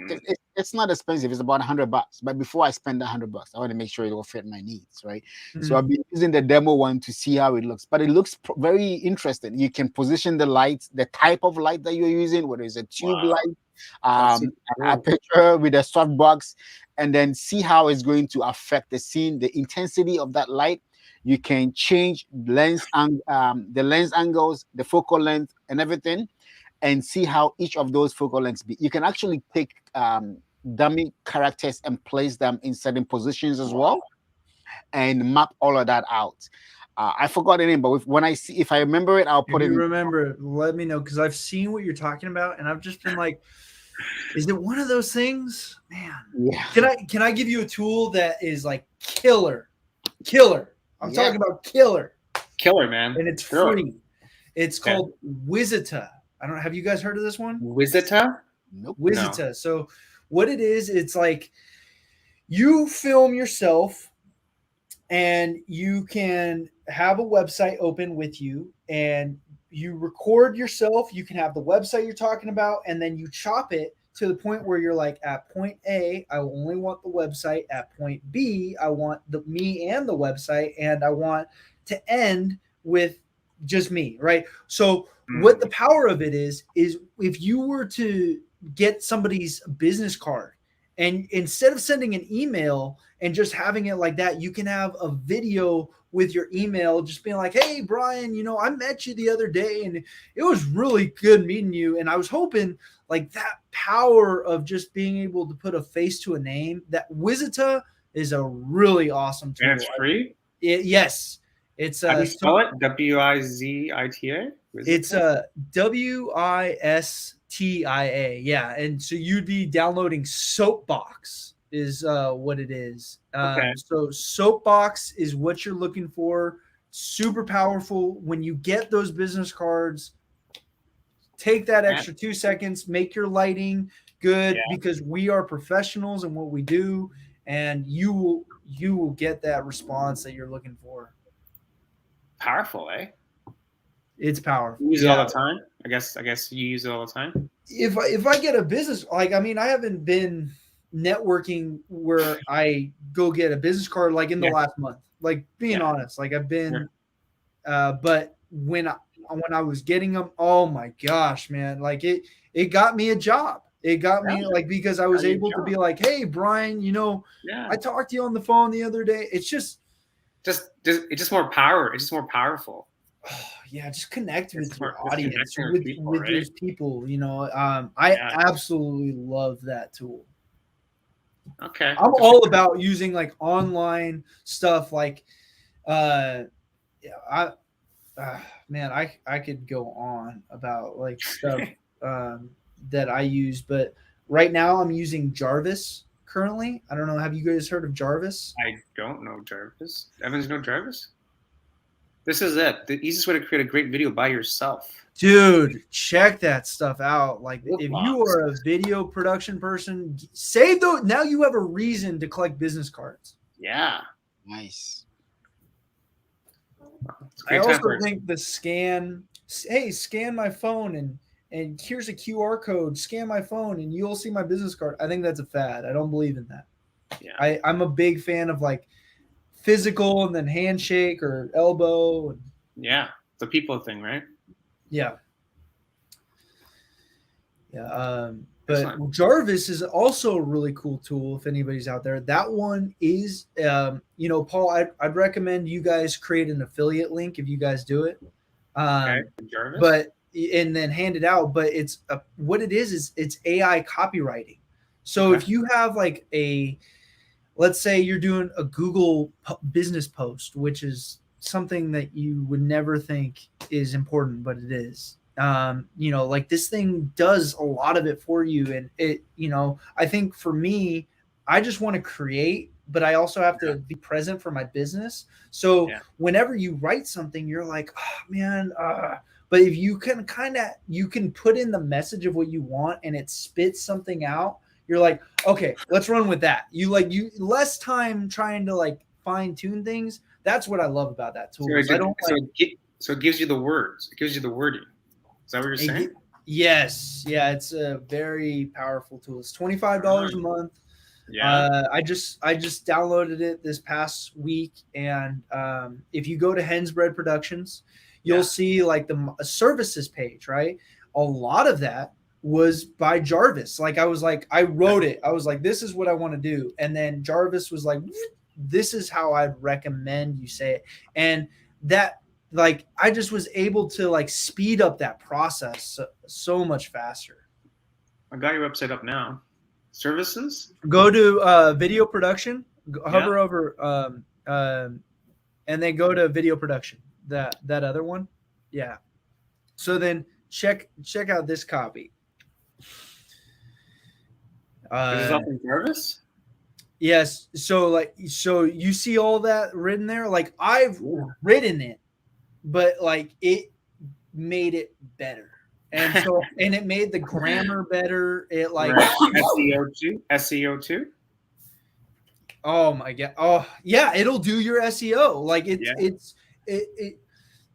it's not expensive, it's about $100. But before I spend $100, I want to make sure it will fit my needs, right? So I've been using the demo one to see how it looks, but it looks very interesting. You can position the lights, the type of light that you're using, whether it's a tube light, a picture with a softbox, and then see how it's going to affect the scene, the intensity of that light. You can change the lens angles, the focal length, and everything, and see how each of those focal lengths be. You can actually take dummy characters and place them in certain positions as well, and map all of that out. I forgot the name, but if I remember it, I'll put if it. You remember it, let me know, because I've seen what you're talking about, and I've just been like, is it one of those things, man? Yeah. Can I give you a tool that is like killer? I'm talking about killer, man, and it's free. It's called Wizita. I don't know. Have you guys heard of this one? Wizita? Nope. Wizita. No. So what it is, it's like you film yourself and you can have a website open with you and you record yourself. You can have the website you're talking about, and then you chop it to the point where you're like, at point A, I only want the website. At point B, I want me and the website, and I want to end with just me, right? So what the power of it is if you were to get somebody's business card, and instead of sending an email and just having it like that, you can have a video with your email just being like, hey, Bryan, I met you the other day and it was really good meeting you. And I was hoping like that power of just being able to put a face to a name, that Wizita is a really awesome tool. And it's free? Yes. It's how do you spell it? Wizita? It's a WISTIA. Yeah. And so you'd be downloading Soapbox is what it is. So Soapbox is what you're looking for. Super powerful. When you get those business cards, take that extra 2 seconds, make your lighting good, because we are professionals in what we do, and you will get that response that you're looking for. Powerful, eh? It's powerful. You use it all the time? I guess you use it all the time. If I get a business, I haven't been networking where I go get a business card like in the last month. Like being honest, like I've been But when I was getting them, oh my gosh, man, like it got me a job. It got me like, because I was able to be like, hey, Bryan, I talked to you on the phone the other day. It's just more power. It's just more powerful. Oh, yeah, just connect with your just audience, connecting with people, right? those people. I absolutely love that tool. Okay. I'm all about using like online stuff. Like, man, I could go on about like stuff that I use, but right now I'm using Jarvis currently. I don't know. Have you guys heard of Jarvis? I don't know Jarvis. Evans, know Jarvis? This is it. The easiest way to create a great video by yourself. Dude, check that stuff out. Like, if you are a video production person, save those. Now you have a reason to collect business cards. Yeah. Nice. I also think the scan my phone and here's a QR code, scan my phone and you'll see my business card. I think that's a fad. I don't believe in that. Yeah. I'm a big fan of like physical and then handshake or elbow. Yeah. It's a people thing, right? Yeah. Yeah. But Jarvis is also a really cool tool if anybody's out there. That one is, Paul, I'd recommend you guys create an affiliate link if you guys do it. Jarvis. But and then hand it out. But it's what it is it's AI copywriting. So if you have like let's say you're doing a Google business post, which is something that you would never think is important, but it is. Like this thing does a lot of it for you. And it, I think for me, I just want to create, but I also have to be present for my business. So whenever you write something, you're like, oh man, but if you can you can put in the message of what you want and it spits something out, you're like, okay, let's run with that. You less time trying to like fine tune things. That's what I love about that tool. So it gives you the words. It gives you the wording. Is that what you're saying? Yes. Yeah, it's a very powerful tool. It's $25 a month. Yeah. I just downloaded it this past week, and if you go to Hensbread Productions, you'll see like the services page, right? A lot of that was by Jarvis. Like I wrote it. I was like, this is what I want to do, and then Jarvis was like, this is how I'd recommend you say it, and that. Like I just was able to like speed up that process so much faster. I got your website up now. Services? Go to video production, hover over and then go to video production. That other one. Yeah. So then check out this copy. Is this up in Jarvis? Yes. So you see all that written there? Like I've written it. But like it made it better, and so and it made the grammar better. It like SEO too. Oh my god! Oh yeah, it'll do your SEO. Like it's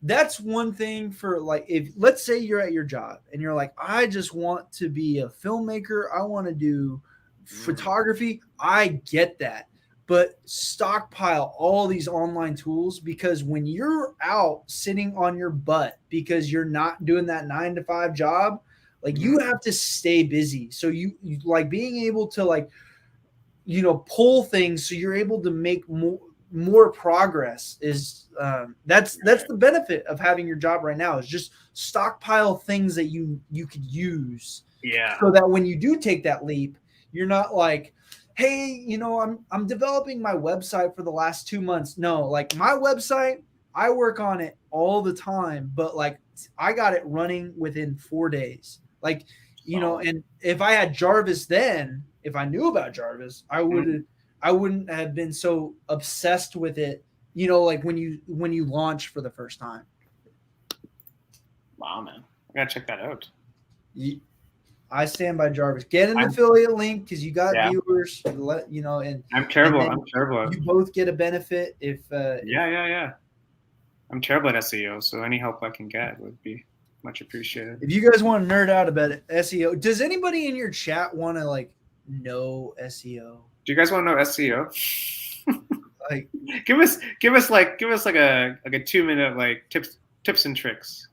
that's one thing for like if let's say you're at your job and you're like I just want to be a filmmaker. I want to do photography. I get that. But stockpile all these online tools because when you're out sitting on your butt because you're not doing that 9-to-5 job, like you have to stay busy. So you like being able to like, pull things so you're able to make more progress is that's the benefit of having your job right now is just stockpile things that you could use. Yeah. So that when you do take that leap, you're not like, hey, I'm developing my website for the last 2 months. No, like my website, I work on it all the time, but like I got it running within 4 days. Like, and if I had Jarvis then, if I knew about Jarvis, I wouldn't have been so obsessed with it, like when you launch for the first time. Wow, man. I gotta check that out. I stand by Jarvis. Get an affiliate link because you got viewers. And I'm terrible. I'm terrible. You both get a benefit if. Yeah. I'm terrible at SEO, so any help I can get would be much appreciated. If you guys want to nerd out about SEO, does anybody in your chat want to like know SEO? Do you guys want to know SEO? Like give us like a 2-minute like tips and tricks.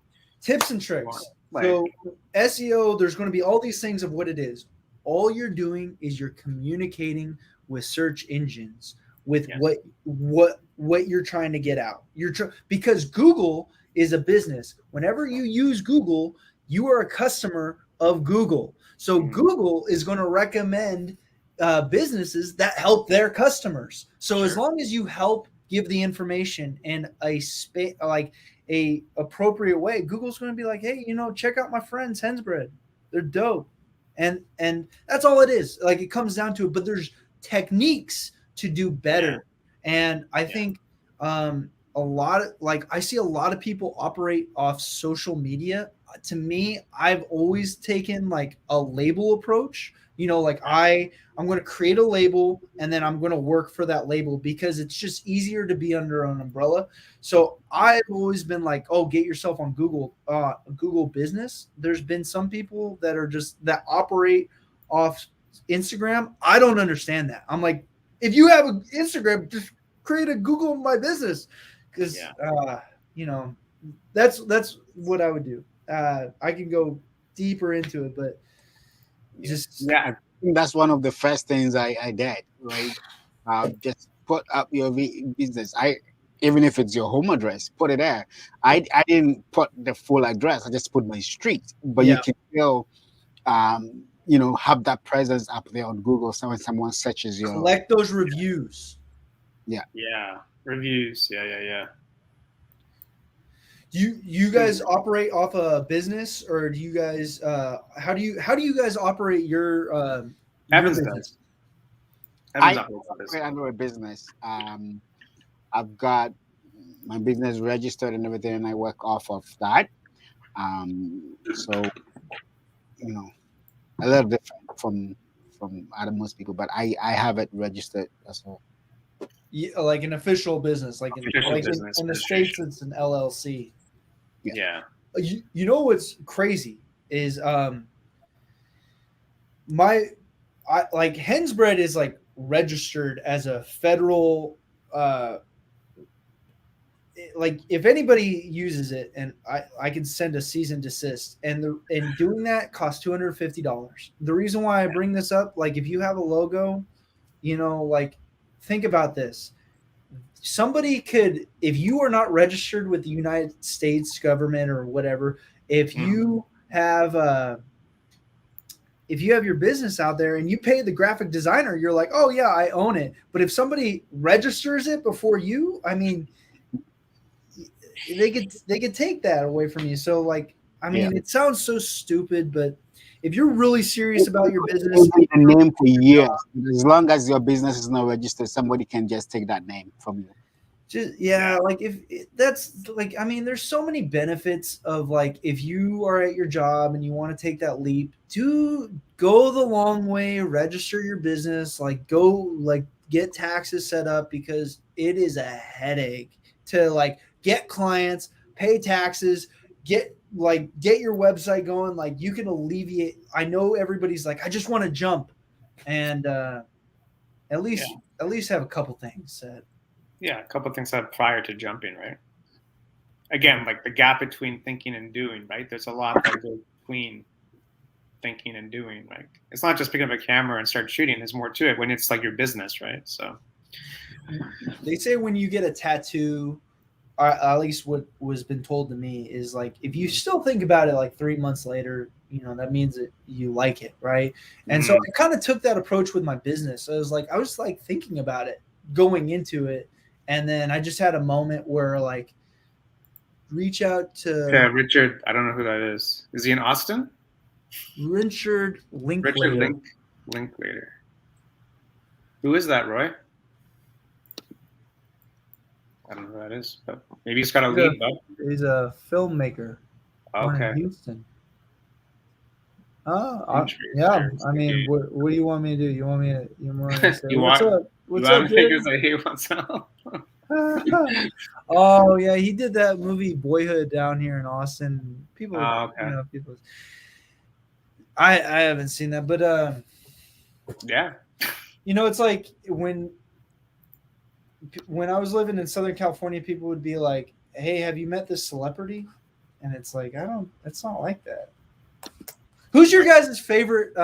tips and tricks. Like, So SEO, there's going to be all these things of what it is. All you're doing is you're communicating with search engines with Yes. what you're trying to get out. Because Google is a business. Whenever you use Google, you are a customer of Google. So Google is going to recommend businesses that help their customers. So as long as you help give the information in a appropriate way, Google's going to be like, hey, check out my friends Hen's Bread. They're dope. And that's all it is. Like, it comes down to it, but there's techniques to do better. And I think I see a lot of people operate off social media. To me, I've always taken like a label approach. Like I'm going to create a label and then I'm going to work for that label because it's just easier to be under an umbrella. So I've always been like, oh, get yourself on Google Business. There's been some people that operate off Instagram. I don't understand that. I'm like, if you have an Instagram, just create a Google My Business, because that's what I would do. I can go deeper into it, but I think that's one of the first things I did, right? Just put up your business. Even if it's your home address, put it there. I didn't put the full address. I just put my street, but you can still have that presence up there on Google. So when someone searches your, collect those reviews. Reviews. Yeah. You guys operate off a business, or do you guys how do you guys operate your Evans business? does. I operate under a business. I've got my business registered and everything, and I work off of that. So a little different from other most people, but I have it registered as well. Yeah, like an official business, like in the States, it's an LLC. Yeah. You know what's crazy is Hen's Bread is like registered as a federal like, if anybody uses it, and I can send a cease and desist, and doing that costs $250. The reason why I bring this up, like, if you have a logo, like, think about this. Somebody could, if you are not registered with the United States government or whatever, if you have your business out there and you pay the graphic designer, you're like, oh yeah, I own it. But if somebody registers it before you, I mean, they could take that away from you. So, like, I mean, it sounds so stupid, but if you're really serious about your business, a name for years. As long as your business is not registered, somebody can just take that name from you. Like, if that's like, I mean, there's so many benefits of, like, if you are at your job and you want to take that leap, go the long way, register your business, like, get taxes set up, because it is a headache to, like, get clients, pay taxes, get your website going. Like, you can alleviate. I know everybody's like, I just want to jump, and at least have a couple things set. Yeah, a couple of things prior to jumping, right? Again, like the gap between thinking and doing, right? There's a lot that goes between thinking and doing. Like, it's not just picking up a camera and start shooting. There's more to it when it's like your business, right? So they say when you get a tattoo, at least what was been told to me is, like, if you still think about it like 3 months later, that means that you like it, right? And so I kind of took that approach with my business. I was like thinking about it going into it, and then I just had a moment where, like, reach out to Richard. I don't know who that is. Is he in Austin? Richard Linklater. Richard Linklater. Who is that, Roy? I don't know who that is, but maybe he's got a lead. He's a filmmaker. Okay. In Houston. Yeah. I mean, what do you want me to do? You want me to say, what's up? What's up, dude? What's up? Oh yeah, he did that movie Boyhood down here in Austin. People, people. I haven't seen that, but yeah. It's like when when I was living in Southern California, people would be like, "Hey, have you met this celebrity?" And it's like, it's not like that. Who's your guys' favorite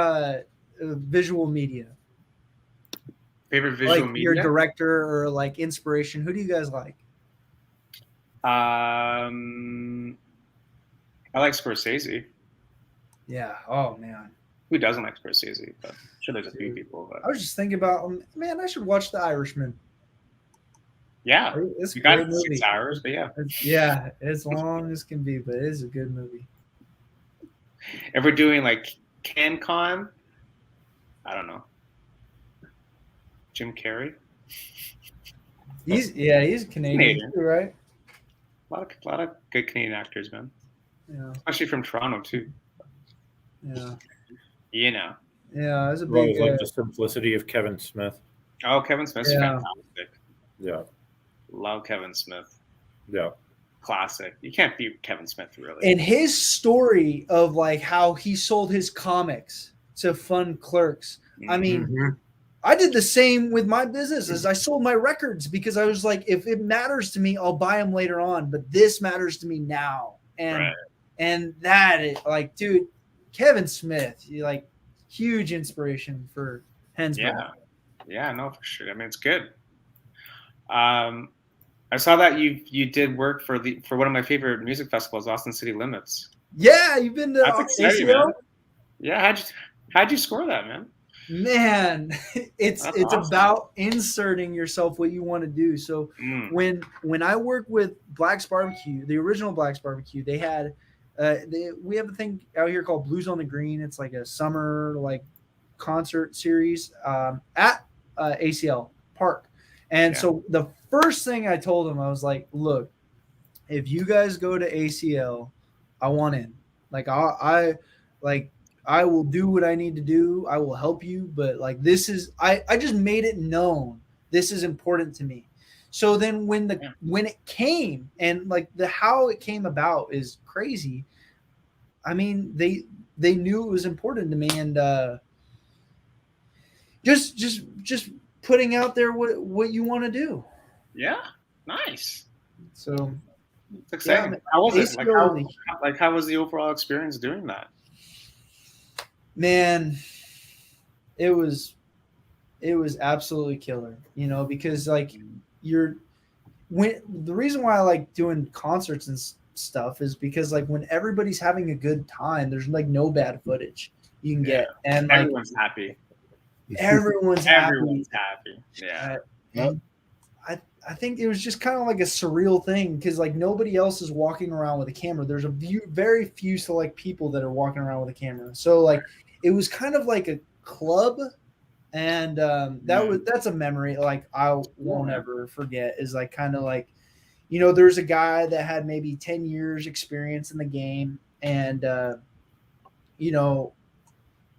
visual media? Favorite visual Like media? your director or like inspiration? Who do you guys like? I like Scorsese. Yeah. Oh man. Who doesn't like Scorsese? But I'm sure there's a few Dude. people. But I was just thinking about, man, I should watch The Irishman. yeah, It's a you got great movie. 6 hours, but yeah. Yeah, as long as can be, but it is a good movie. If we're doing like CanCon, I don't know. Jim Carrey. He's Canadian too, right? A lot of good Canadian actors, man. Yeah. Especially from Toronto too. Yeah. You know. Yeah, it's a I've always big. liked the simplicity of Kevin Smith. Oh, Kevin Smith's Yeah. fantastic. Yeah, Love Kevin Smith. yeah. Classic. You can't beat Kevin Smith, really. And his story of like how he sold his comics to fund clerks. I mean, Mhm. I did the same with my businesses. I sold my records because I was like, if it matters to me, I'll buy them later on. But this matters to me now, and that is like, dude, Kevin Smith, like huge inspiration for Hensman. Yeah, no, for sure. I mean, it's good. I saw that you did work for one of my favorite music festivals, Austin City Limits. Yeah, you've been to That's exciting, ACL? man. Yeah, how'd you score that, man? Man, it's awesome. about inserting yourself what you want to do. So when I work with Black's Barbecue, the original Black's Barbecue, they had we have a thing out here called Blues on the Green. It's like a summer like concert series at ACL Park. And so the first thing I told them, I was like, look, if you guys go to ACL, I want in. Like I will do what I need to do. I will help you. But like this is I just made it known this is important to me. So then when it came and like how it came about is crazy. I mean, they knew it was important to me, and just putting out there what you want to do. Yeah, nice. So it's exciting. Yeah, how was it? How was the overall experience doing that? Man, it was absolutely killer, because like the reason why I like doing concerts and stuff is because like when everybody's having a good time, there's like no bad footage you can get, and like everyone's happy. Everyone's happy. Yeah. I think it was just kind of like a surreal thing because like nobody else is walking around with a camera. There's very few select people that are walking around with a camera. So like it was kind of like a club, and that's a memory like I won't ever forget. Is like kind of like, there's a guy that had maybe 10 years experience in the game, and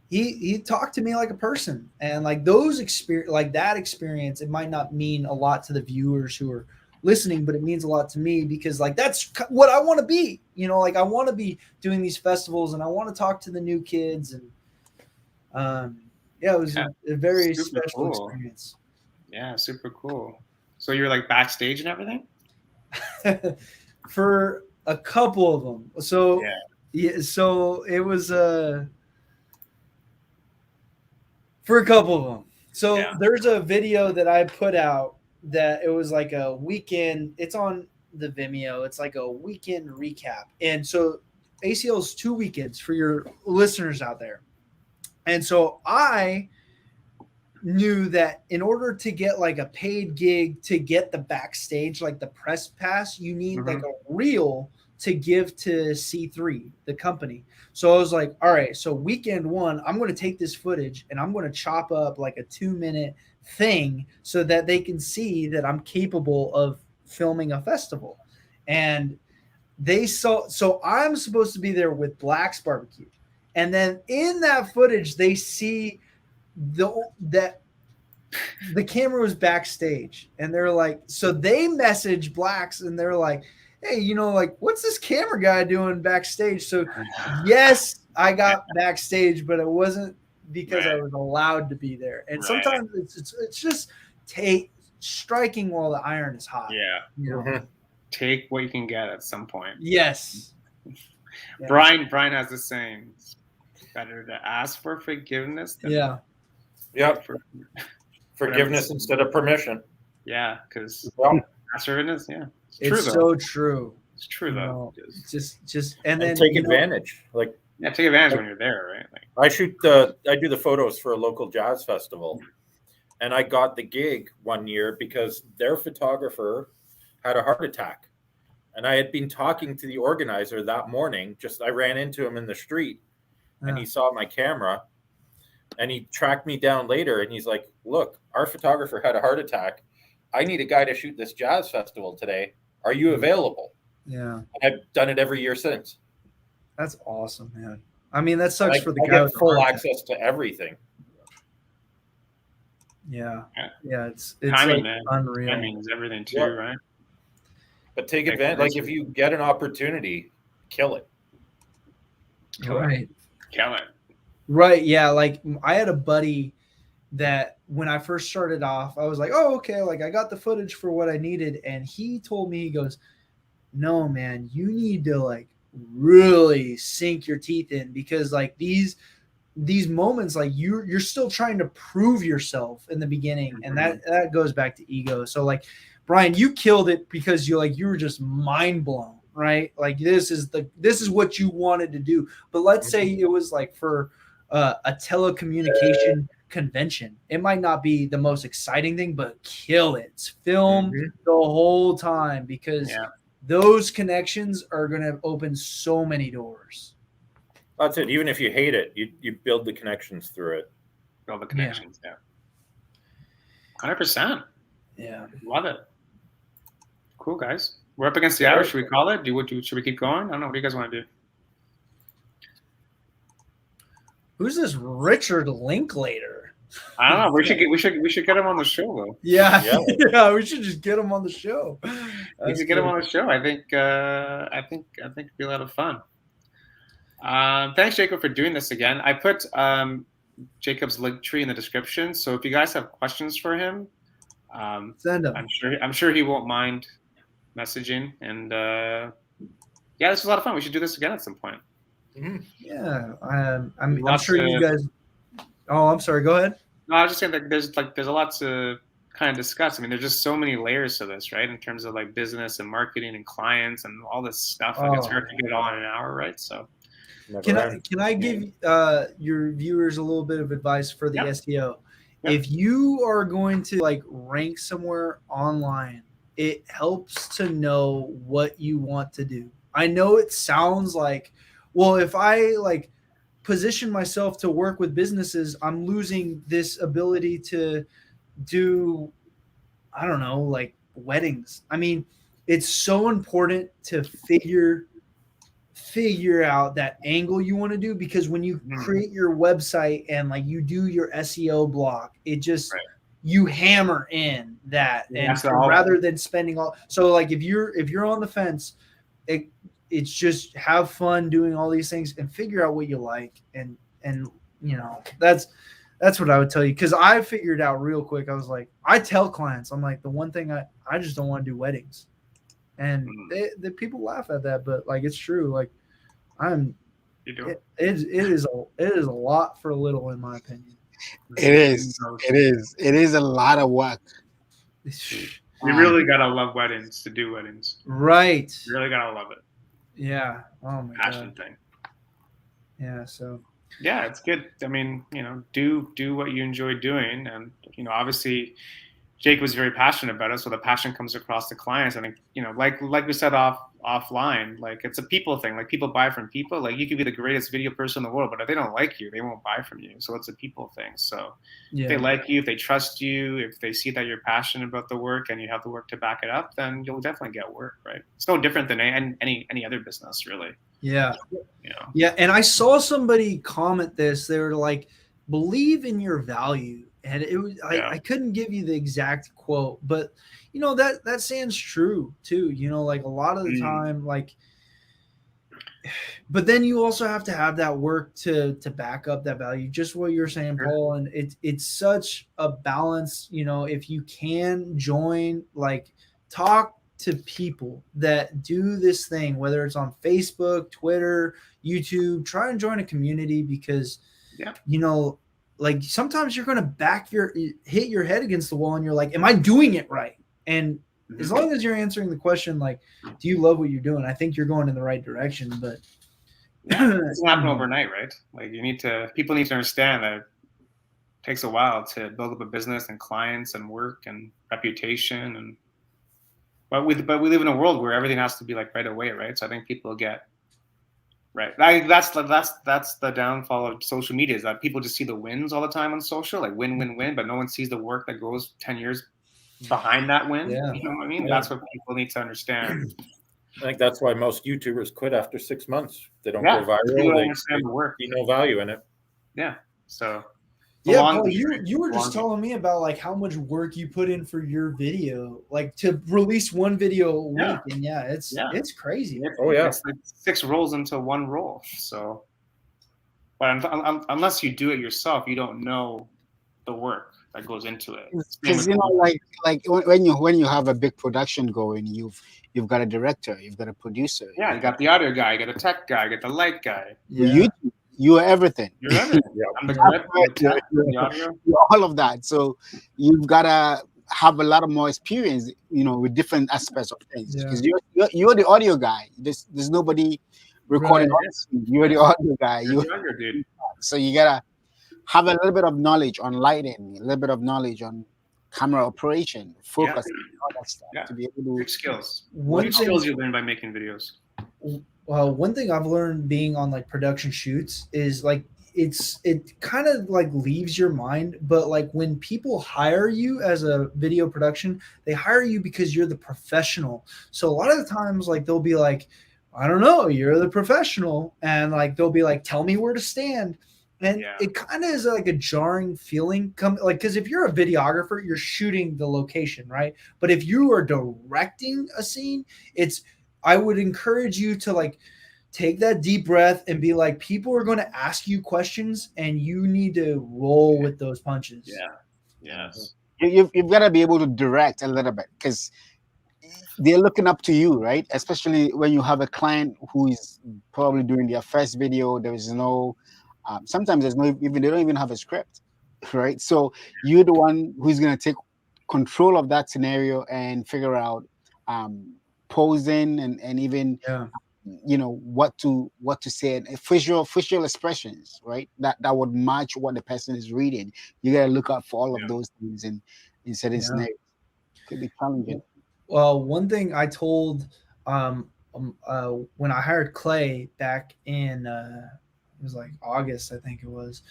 he talked to me like a person, and like that experience, it might not mean a lot to the viewers who are listening, but it means a lot to me because like that's what I want to be. Like I want to be doing these festivals, and I want to talk to the new kids, and it was a very special experience. Yeah, super cool. So you're like backstage and everything? For a couple of them. So so it was for a couple of them. So there's a video that I put out that it was like a weekend. It's on the Vimeo. It's like a weekend recap. And so ACL is 2 weekends for your listeners out there. And so I knew that in order to get like a paid gig to get the backstage, like the press pass, you need like a reel to give to C3, the company. So I was like, all right, so weekend one, I'm going to take this footage and I'm going to chop up like a 2-minute thing so that they can see that I'm capable of filming a festival. And so I'm supposed to be there with Black's Barbecue. And then in that footage, they see that the camera was backstage, and they're like, so they message Blacks and they're like, hey, like, what's this camera guy doing backstage? So yes, I got backstage, but it wasn't because I was allowed to be there. And sometimes it's just striking while the iron is hot. Yeah. You know? Mhm. Take what you can get at some point. Yes. Yeah. Brian has the saying, it's better to ask for forgiveness than Yeah. Yep. for Forgiveness instead of permission. yeah, because Well, ask for forgiveness, yeah. It's True though. so true. It's true You though. know, Just, just and then take you know, advantage. Like yeah, take advantage when you're there, right? Like, I do the photos for a local jazz festival, and I got the gig one year because their photographer had a heart attack, and I had been talking to the organizer that morning. Just I ran into him in the street, and he saw my camera, and he tracked me down later, and he's like, "Look, our photographer had a heart attack. I need a guy to shoot this jazz festival today. Are you available?" yeah, And I've done it every year since. that's awesome, man. I mean, that sucks I for the I guy get with the full heart attack. access to everything. Yeah, Yeah. yeah, it's timing, like man. unreal. Timing is everything too, Yep. right? But take Take advantage. Like advantage. if you get an opportunity, kill it. Right. Kill it. Right. Yeah. Like I had a buddy that when I first started off, I was like, oh, okay. Like I got the footage for what I needed. And he told me, he goes, no, man, you need to like really sink your teeth in because like these moments, like you're still trying to prove yourself in the beginning. And that goes back to ego. So like, Bryan, you killed it because you were just mind blown, right? Like this is what you wanted to do. But let's say it was like for a telecommunication convention. It might not be the most exciting thing, but kill it. Film the whole time because those connections are going to open so many doors. That's it. Even if you hate it, you build the connections through it. Build the connections, yeah. 100%. Yeah. Love it. Cool, guys. We're up against the hour. Should we call it? Should we keep going? I don't know. What do you guys want to do? Who's this Richard Linklater? I don't know. We should get him on the show though. Yeah, yeah. We should just get him on the show. We should get him on the show. I think it'd be a lot of fun. Thanks, Jacob, for doing this again. I put Jacob's link tree in the description. So if you guys have questions for him, send them. I'm sure he won't mind messaging. And yeah, this was a lot of fun. We should do this again at some point. Yeah, I'm sure you guys. Oh, I'm sorry. Go ahead. No, I was just saying that there's a lot to kind of discuss. I mean, there's just so many layers to this, right? In terms of like business and marketing and clients and all this stuff. Like it's hard to get it all in an hour, right? So. Can I give your viewers a little bit of advice for the SEO? Yep. If you are going to like rank somewhere online, it helps to know what you want to do. I know it sounds like, well, if I like position myself to work with businesses, I'm losing this ability to do, I don't know, like weddings. I mean, it's so important to figure out that angle you want to do, because when you create your website and like you do your SEO block, it just you hammer in that, and rather than spending all. So like if you're on the fence, it's just have fun doing all these things and figure out what you like, and you know that's what I would tell you, because I figured out real quick. I was like, I tell clients, I'm like, the one thing I just don't want to do weddings. And the people laugh at that, but like it's true. Like it is a lot for little, in my opinion. It is a lot of work. You really gotta love weddings to do weddings. Right. You really gotta love it. Yeah. Oh my passion God. Thing. Yeah. So. Yeah, it's good. I mean, you know, do what you enjoy doing, and you know, obviously, Jake was very passionate about it, so the passion comes across to clients. I think, you know, like we said offline, like it's a people thing. Like people buy from people. Like you could be the greatest video person in the world, but if they don't like you, they won't buy from you. So it's a people thing. So if they like you, if they trust you, if they see that you're passionate about the work and you have the work to back it up, then you'll definitely get work, right? It's no different than any other business, really. Yeah. You know? Yeah. And I saw somebody comment this. They were like, believe in your value. And it was, I couldn't give you the exact quote, but you know, that stands true too. You know, like a lot of the time, like but then you also have to have that work to back up that value. Just what you're saying, Sure. Paul, and it's such a balance. You know, if you can join, like, talk to people that do this thing, whether it's on Facebook, Twitter, YouTube, try and join a community, because Yeah. you know, like, sometimes you're gonna hit your head against the wall, and you're like, am I doing it right? And as long as you're answering the question, like, do you love what you're doing? I think you're going in the right direction. But yeah, it doesn't happen overnight, right? Like, people need to understand that it takes a while to build up a business and clients and work and reputation. And but we live in a world where everything has to be like right away, right? So I think people get right. That's the downfall of social media, is that people just see the wins all the time on social, like win, win, win, but no one sees the work that goes 10 years behind that win. Yeah. You know what I mean? Yeah. That's what people need to understand. I think that's why most YouTubers quit after 6 months. They don't Yeah, go people viral. don't They understand the work. see no value in it. Yeah. So yeah, long Paul, game, you were just long game. telling me about, like, how much work you put in for your video, like, to release one video a week. Yeah. And it's crazy. Oh, yeah. It's like 6 rolls into one roll. So, but unless you do it yourself, you don't know the work that goes into it. Because like when you have a big production going, you've got a director, you've got a producer. Yeah, you got the audio guy, you got the tech guy, you got the light guy. Yeah. You are everything. You're everything. Yeah. I'm the grip, the tech, the audio. You're all of that. So you've got to have a lot of more experience, with different aspects of things. Yeah. Because you're the audio guy. There's nobody recording. Right. You're the audio guy. You're the audio dude. So you gotta have a little bit of knowledge on lighting, a little bit of knowledge on camera operation, focus, all that stuff to be able to. Big skills. One Big thing- skills you learn by making videos. Well, one thing I've learned being on, like, production shoots is, like, it kind of, like, leaves your mind, but, like, when people hire you as a video production, they hire you because you're the professional. So a lot of the times, like, they'll be like, I don't know, you're the professional, and, like, they'll be like, tell me where to stand. And it kind of is like a jarring feeling, because if you're a videographer, you're shooting the location, right? But if you are directing a scene, I would encourage you to, like, take that deep breath and be like, people are going to ask you questions, and you need to roll with those punches. Yeah. Yes. You've got to be able to direct a little bit, because they're looking up to you, right? Especially when you have a client who is probably doing their first video. There is no, sometimes there's no, even they don't even have a script, right? So you're the one who's going to take control of that scenario and figure out posing and even what to say, and facial expressions, right? That would match what the person is reading. You got to look out for all of those things in certain scenarios. Could be challenging. Well, one thing I told when I hired Clay back in it was like August, I think it was,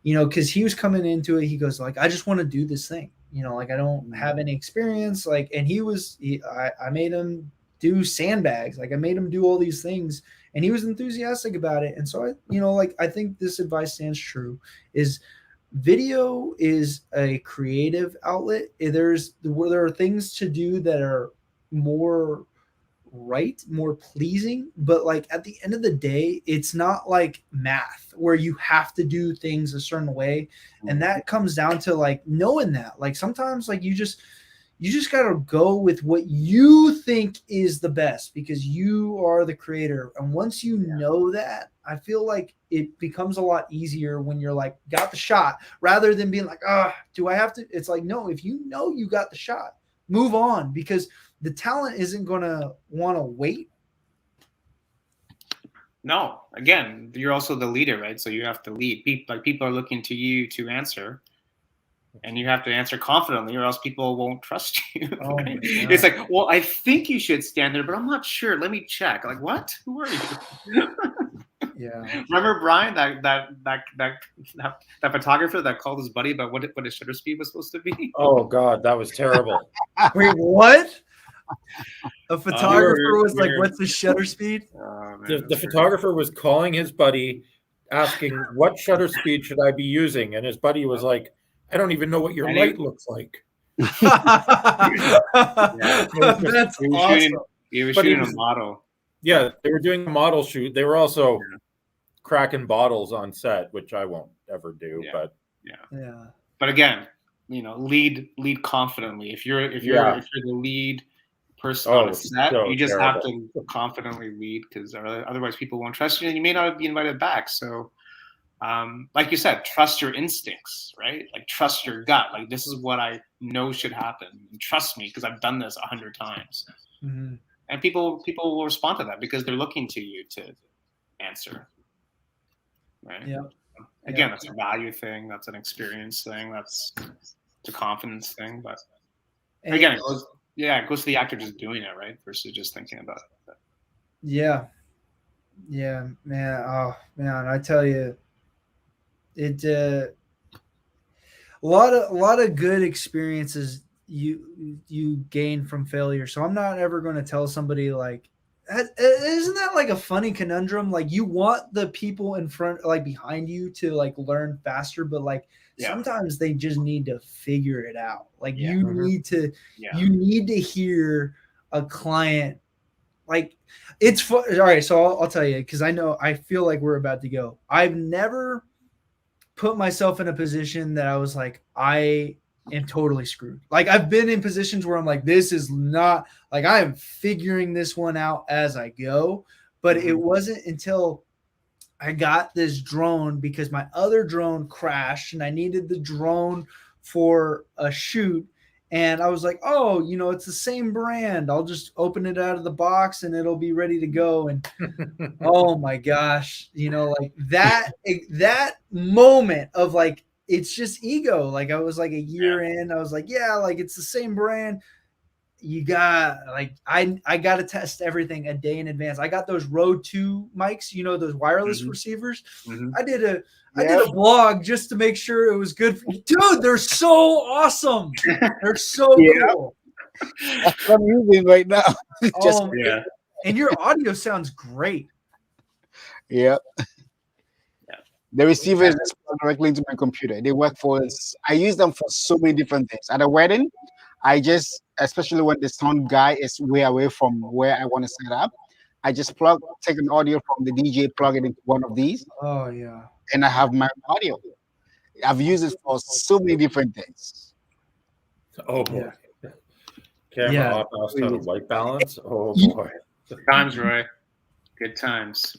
because he was coming into it. He goes, like, I just want to do this thing, like, I don't have any experience, like, and I made him do sandbags, like, I made him do all these things, and he was enthusiastic about it. And so I think this advice stands true, is video is a creative outlet. There are things to do that are more pleasing, but, like, at the end of the day, it's not like math where you have to do things a certain way. And that comes down to, like, knowing that, like, sometimes, like, you just got to go with what you think is the best, because you are the creator. And once you know that, I feel like it becomes a lot easier when you're like, got the shot, rather than being like, do I have to? It's like, no, if you know you got the shot, move on, because the talent isn't going to want to wait. No, again, you're also the leader, right? So you have to lead. People are looking to you to answer, and you have to answer confidently, or else people won't trust you. Oh, right? It's like, well, I think you should stand there, but I'm not sure. Let me check. Like, what? Who are you? Yeah. Remember Bryan, that photographer that called his buddy about what his shutter speed was supposed to be? Oh God, that was terrible. Wait, what? A photographer was like, what's the shutter speed? Oh, man, The photographer was calling his buddy, asking, what shutter speed should I be using? And his buddy was like, I don't even know what your light looks like. That's awesome. He was shooting a model. Yeah, they were doing a model shoot. They were also cracking bottles on set, which I won't ever do. Yeah. But Yeah. But again, lead confidently. If you're the lead person on a set, so you just terrible. have to confidently lead, because otherwise people won't trust you and you may not be invited back. So like you said, trust your instincts, right? Like trust your gut. Like this is what I know should happen. And trust me because I've done this 100 times. Mm-hmm. And people will respond to that because they're looking to you to answer. Right? Yeah. Again, that's a value thing. That's an experience thing. That's a confidence thing. But again, it goes to the actor just doing it, right? Versus just thinking about it. Yeah. Yeah, man. Oh man, I tell you, it a lot of good experiences you gain from failure. So I'm not ever going to tell somebody like, isn't that like a funny conundrum? Like you want the people in front, like behind you, to like learn faster, but like sometimes they just need to figure it out. Like you need to hear a client. Like it's fun. All right, so I'll tell you, because I feel like we're about to go. I've never put myself in a position that I was like, I am totally screwed. Like I've been in positions where I'm like, this is not, like I am figuring this one out as I go. But it wasn't until I got this drone, because my other drone crashed and I needed the drone for a shoot. And I was like, oh, it's the same brand. I'll just open it out of the box and it'll be ready to go. And oh my gosh, like that moment of like, it's just ego. Like I was like a year in, I was like, yeah, like it's the same brand. You got like, I got to test everything a day in advance. I got those Rode 2 mics, those wireless receivers. I did a blog just to make sure it was good. Dude, they're so awesome. They're so cool. That's what I'm using right now. And your audio sounds great. Yep. The receivers just plug directly into my computer. They work for us. I use them for so many different things. At a wedding, especially when the sound guy is way away from where I want to set up, I just take an audio from the DJ, plug it into one of these. Oh yeah. And I have my audio. I've used it for so many different things. Oh boy. Camera off out of white balance. Oh boy. Times, Roy. Good times.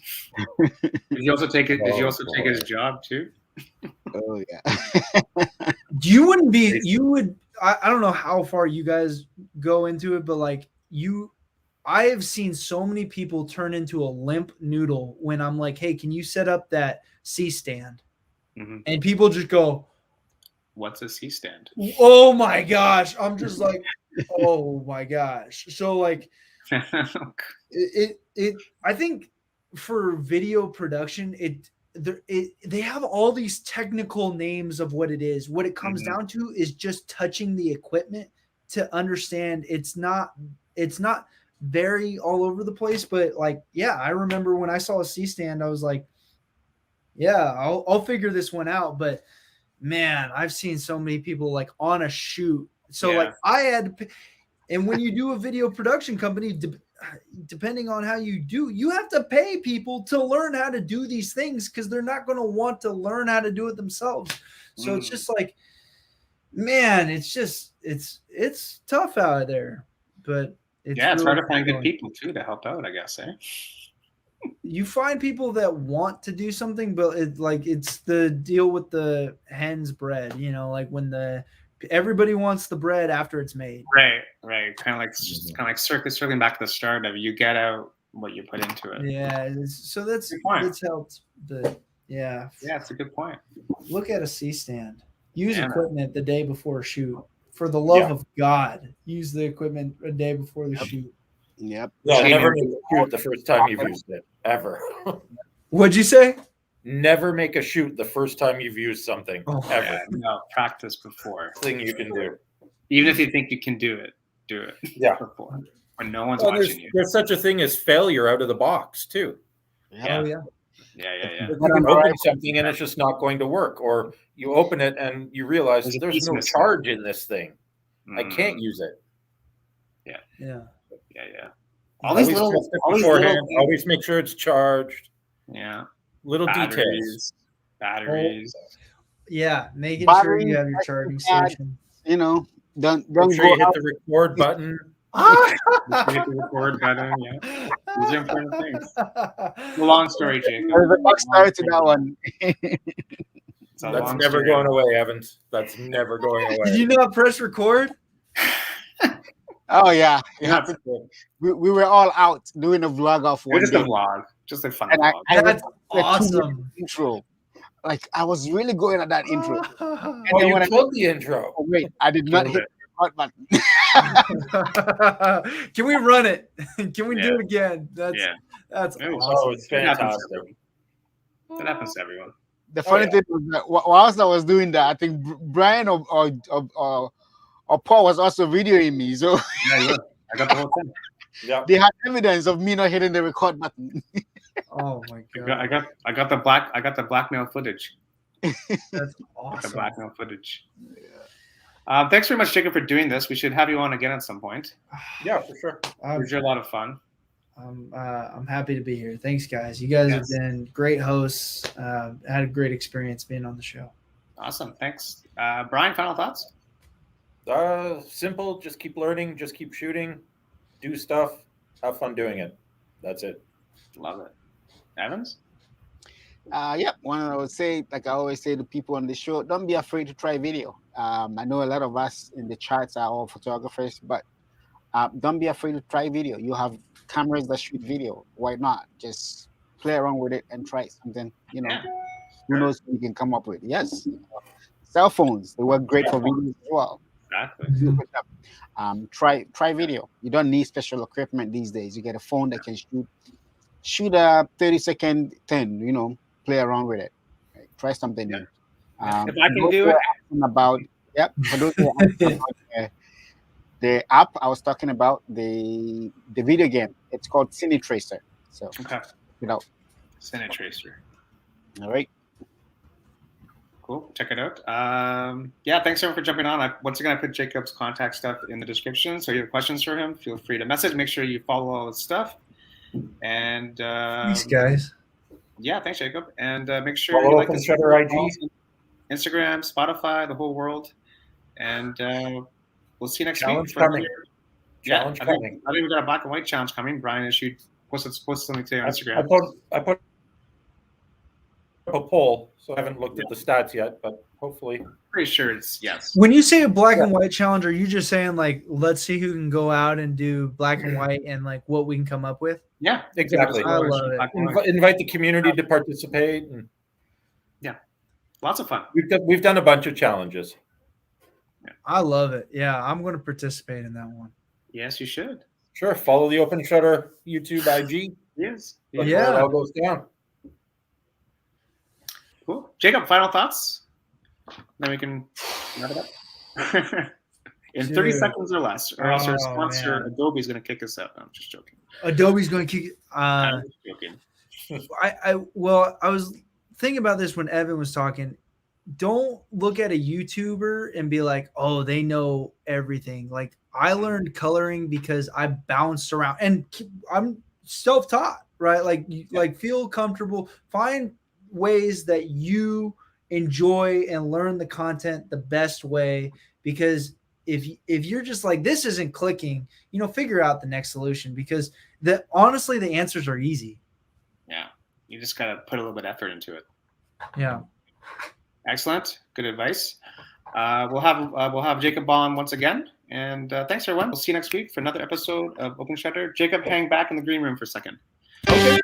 Did you also take it? Did you also take his job too? Oh yeah. You would. I don't know how far you guys go into it, but like I have seen so many people turn into a limp noodle when I'm like, hey, can you set up that C stand? And people just go, what's a C stand? Oh my gosh. I'm just like, oh my gosh. So like I think for video production, they have all these technical names of what it is. What it comes down to is just touching the equipment to understand. It's not very all over the place, but like, I remember when I saw a C stand, I was like, I'll figure this one out. But man, I've seen so many people like on a shoot. So like I had to, and when you do a video production company, depending on how you have to pay people to learn how to do these things, because they're not going to want to learn how to do it themselves. So it's just like, man, it's tough out there, but it's really hard to find good people too to help out, I guess. You find people that want to do something, but it's the deal with the hen's bread, like when everybody wants the bread after it's made. Right. Kind of like circling back to the start of you get out what you put into it. Yeah. So that's helped. It's a good point. Look at a C stand. Use equipment the day before a shoot. For the love of God, use the equipment a day before the shoot. Yep. Yeah, never make a shoot the first time you've used it, ever. What'd you say? Never make a shoot the first time you've used something, ever. Yeah, no, practice before. Thing you can do. Even if you think you can do it. Yeah. Before. When no one's watching you. There's such a thing as failure out of the box, too. Yeah. Oh, yeah. Yeah. You can open something and it's just not going to work. Or you open it and you realize there's no charge in this thing. I can't use it. Yeah. All these Always little, test it all these beforehand. little, Always make sure it's charged. yeah, Little details. batteries. Yeah, making sure you Battery, have your charging bad. station. You know, don't Make sure go you hit out. the record button. You hit the record button. Yeah, these are important things. It's a long story, Jacob. There's a backstory to that one. It's a That's long never story. going away, Evans. That's never going away. Did you not press record? Oh yeah, it Yeah, happened. We were all out doing a vlog of one just day, a vlog, just a fun and vlog. That's recorded 2 minute awesome. intro. Like I was really going at that intro. Oh, then you when I- killed the intro. Oh, wait, I did not Killed hit it. the record button. Can we run it? Can we Yeah. do it again? That's Yeah, that's Maybe. awesome. Oh, it's It happens to fantastic. everyone. That happens to everyone. The funny yeah. thing was that whilst I was doing that, I think Brian or Paul was also videoing me, so Yeah, you were. I got the whole thing. Yeah. they had evidence of me not hitting the record button. Oh my I god, got the blackmail footage. that's The awesome. blackmail footage. Thanks very much, Jacob, for doing this. We should have you on again at some point. Yeah, for sure. It was a lot of fun. I'm happy to be here. Thanks, guys. You guys Yes. have been great hosts. Had a great experience being on the show. Awesome. Thanks. Bryan, final thoughts? Simple. Just keep learning. Just keep shooting. Do stuff. Have fun doing it. That's it. Love it. Evans? Yeah, one I would say, like I always say to people on the show, don't be afraid to try video. I know a lot of us in the charts are all photographers, but don't be afraid to try video. You have cameras that shoot video. Why not? Just play around with it and try something. You know, Yeah. who knows what you can come up with. Yes. Cell phones, they work great for videos as well. Exactly. Try video. You don't need special equipment these days. You get a phone that can shoot a 30-second thing, you know, play around with it. Right? Try something new. If I can do it. For those who are asking about the app I was talking about, the video game, it's called Cine Tracer. So Okay. you know, Cine Tracer. all right. Cool. Check it out. Yeah, thanks everyone for jumping on. Once again, I put Jacob's contact stuff in the description. So if you have questions for him, feel free to message. Make sure you follow all his stuff. And Thanks, guys. yeah, thanks, Jacob. And make sure Follow you like Open this Shutter IG. Instagram, Spotify, the whole world. And we'll see you next Challenge week. For coming. another- Challenge I coming. think we got a black and white challenge coming. Bryan posted something today on Instagram. I put up a poll, so I haven't looked at the stats yet, but hopefully. Pretty sure it's yes. When you say a black and white challenge, are you just saying like, let's see who can go out and do black and white and like what we can come up with? Yeah, Exactly. I love it. Black and white. Invite the community to participate. And Lots of fun. we've done a bunch of challenges. I love it. Yeah, I'm going to participate in that one. Yes, you should. Sure. Follow the Open Shutter YouTube IG. Yes. That's Yeah. where it all goes down. Cool. Jacob, final thoughts? Then we can wrap it up. In 30 Dude. seconds or less, or else our Oh, sponsor man. Adobe is going to kick us out. No, I'm just joking. Adobe's going to kick it. I'm just joking. I was thinking about this when Evan was talking. Don't look at a YouTuber and be like, oh, they know everything. Like I learned coloring because I bounced around and I'm self-taught, right? Like feel comfortable, find ways that you enjoy and learn the content the best way, because if you're just like, this isn't clicking, figure out the next solution, because honestly, the answers are easy. Yeah. You just got to put a little bit of effort into it. Yeah. Excellent. Good advice. We'll have Jacob on once again. And thanks, everyone. We'll see you next week for another episode of Open Shutter. Jacob, hang back in the green room for a second. Okay.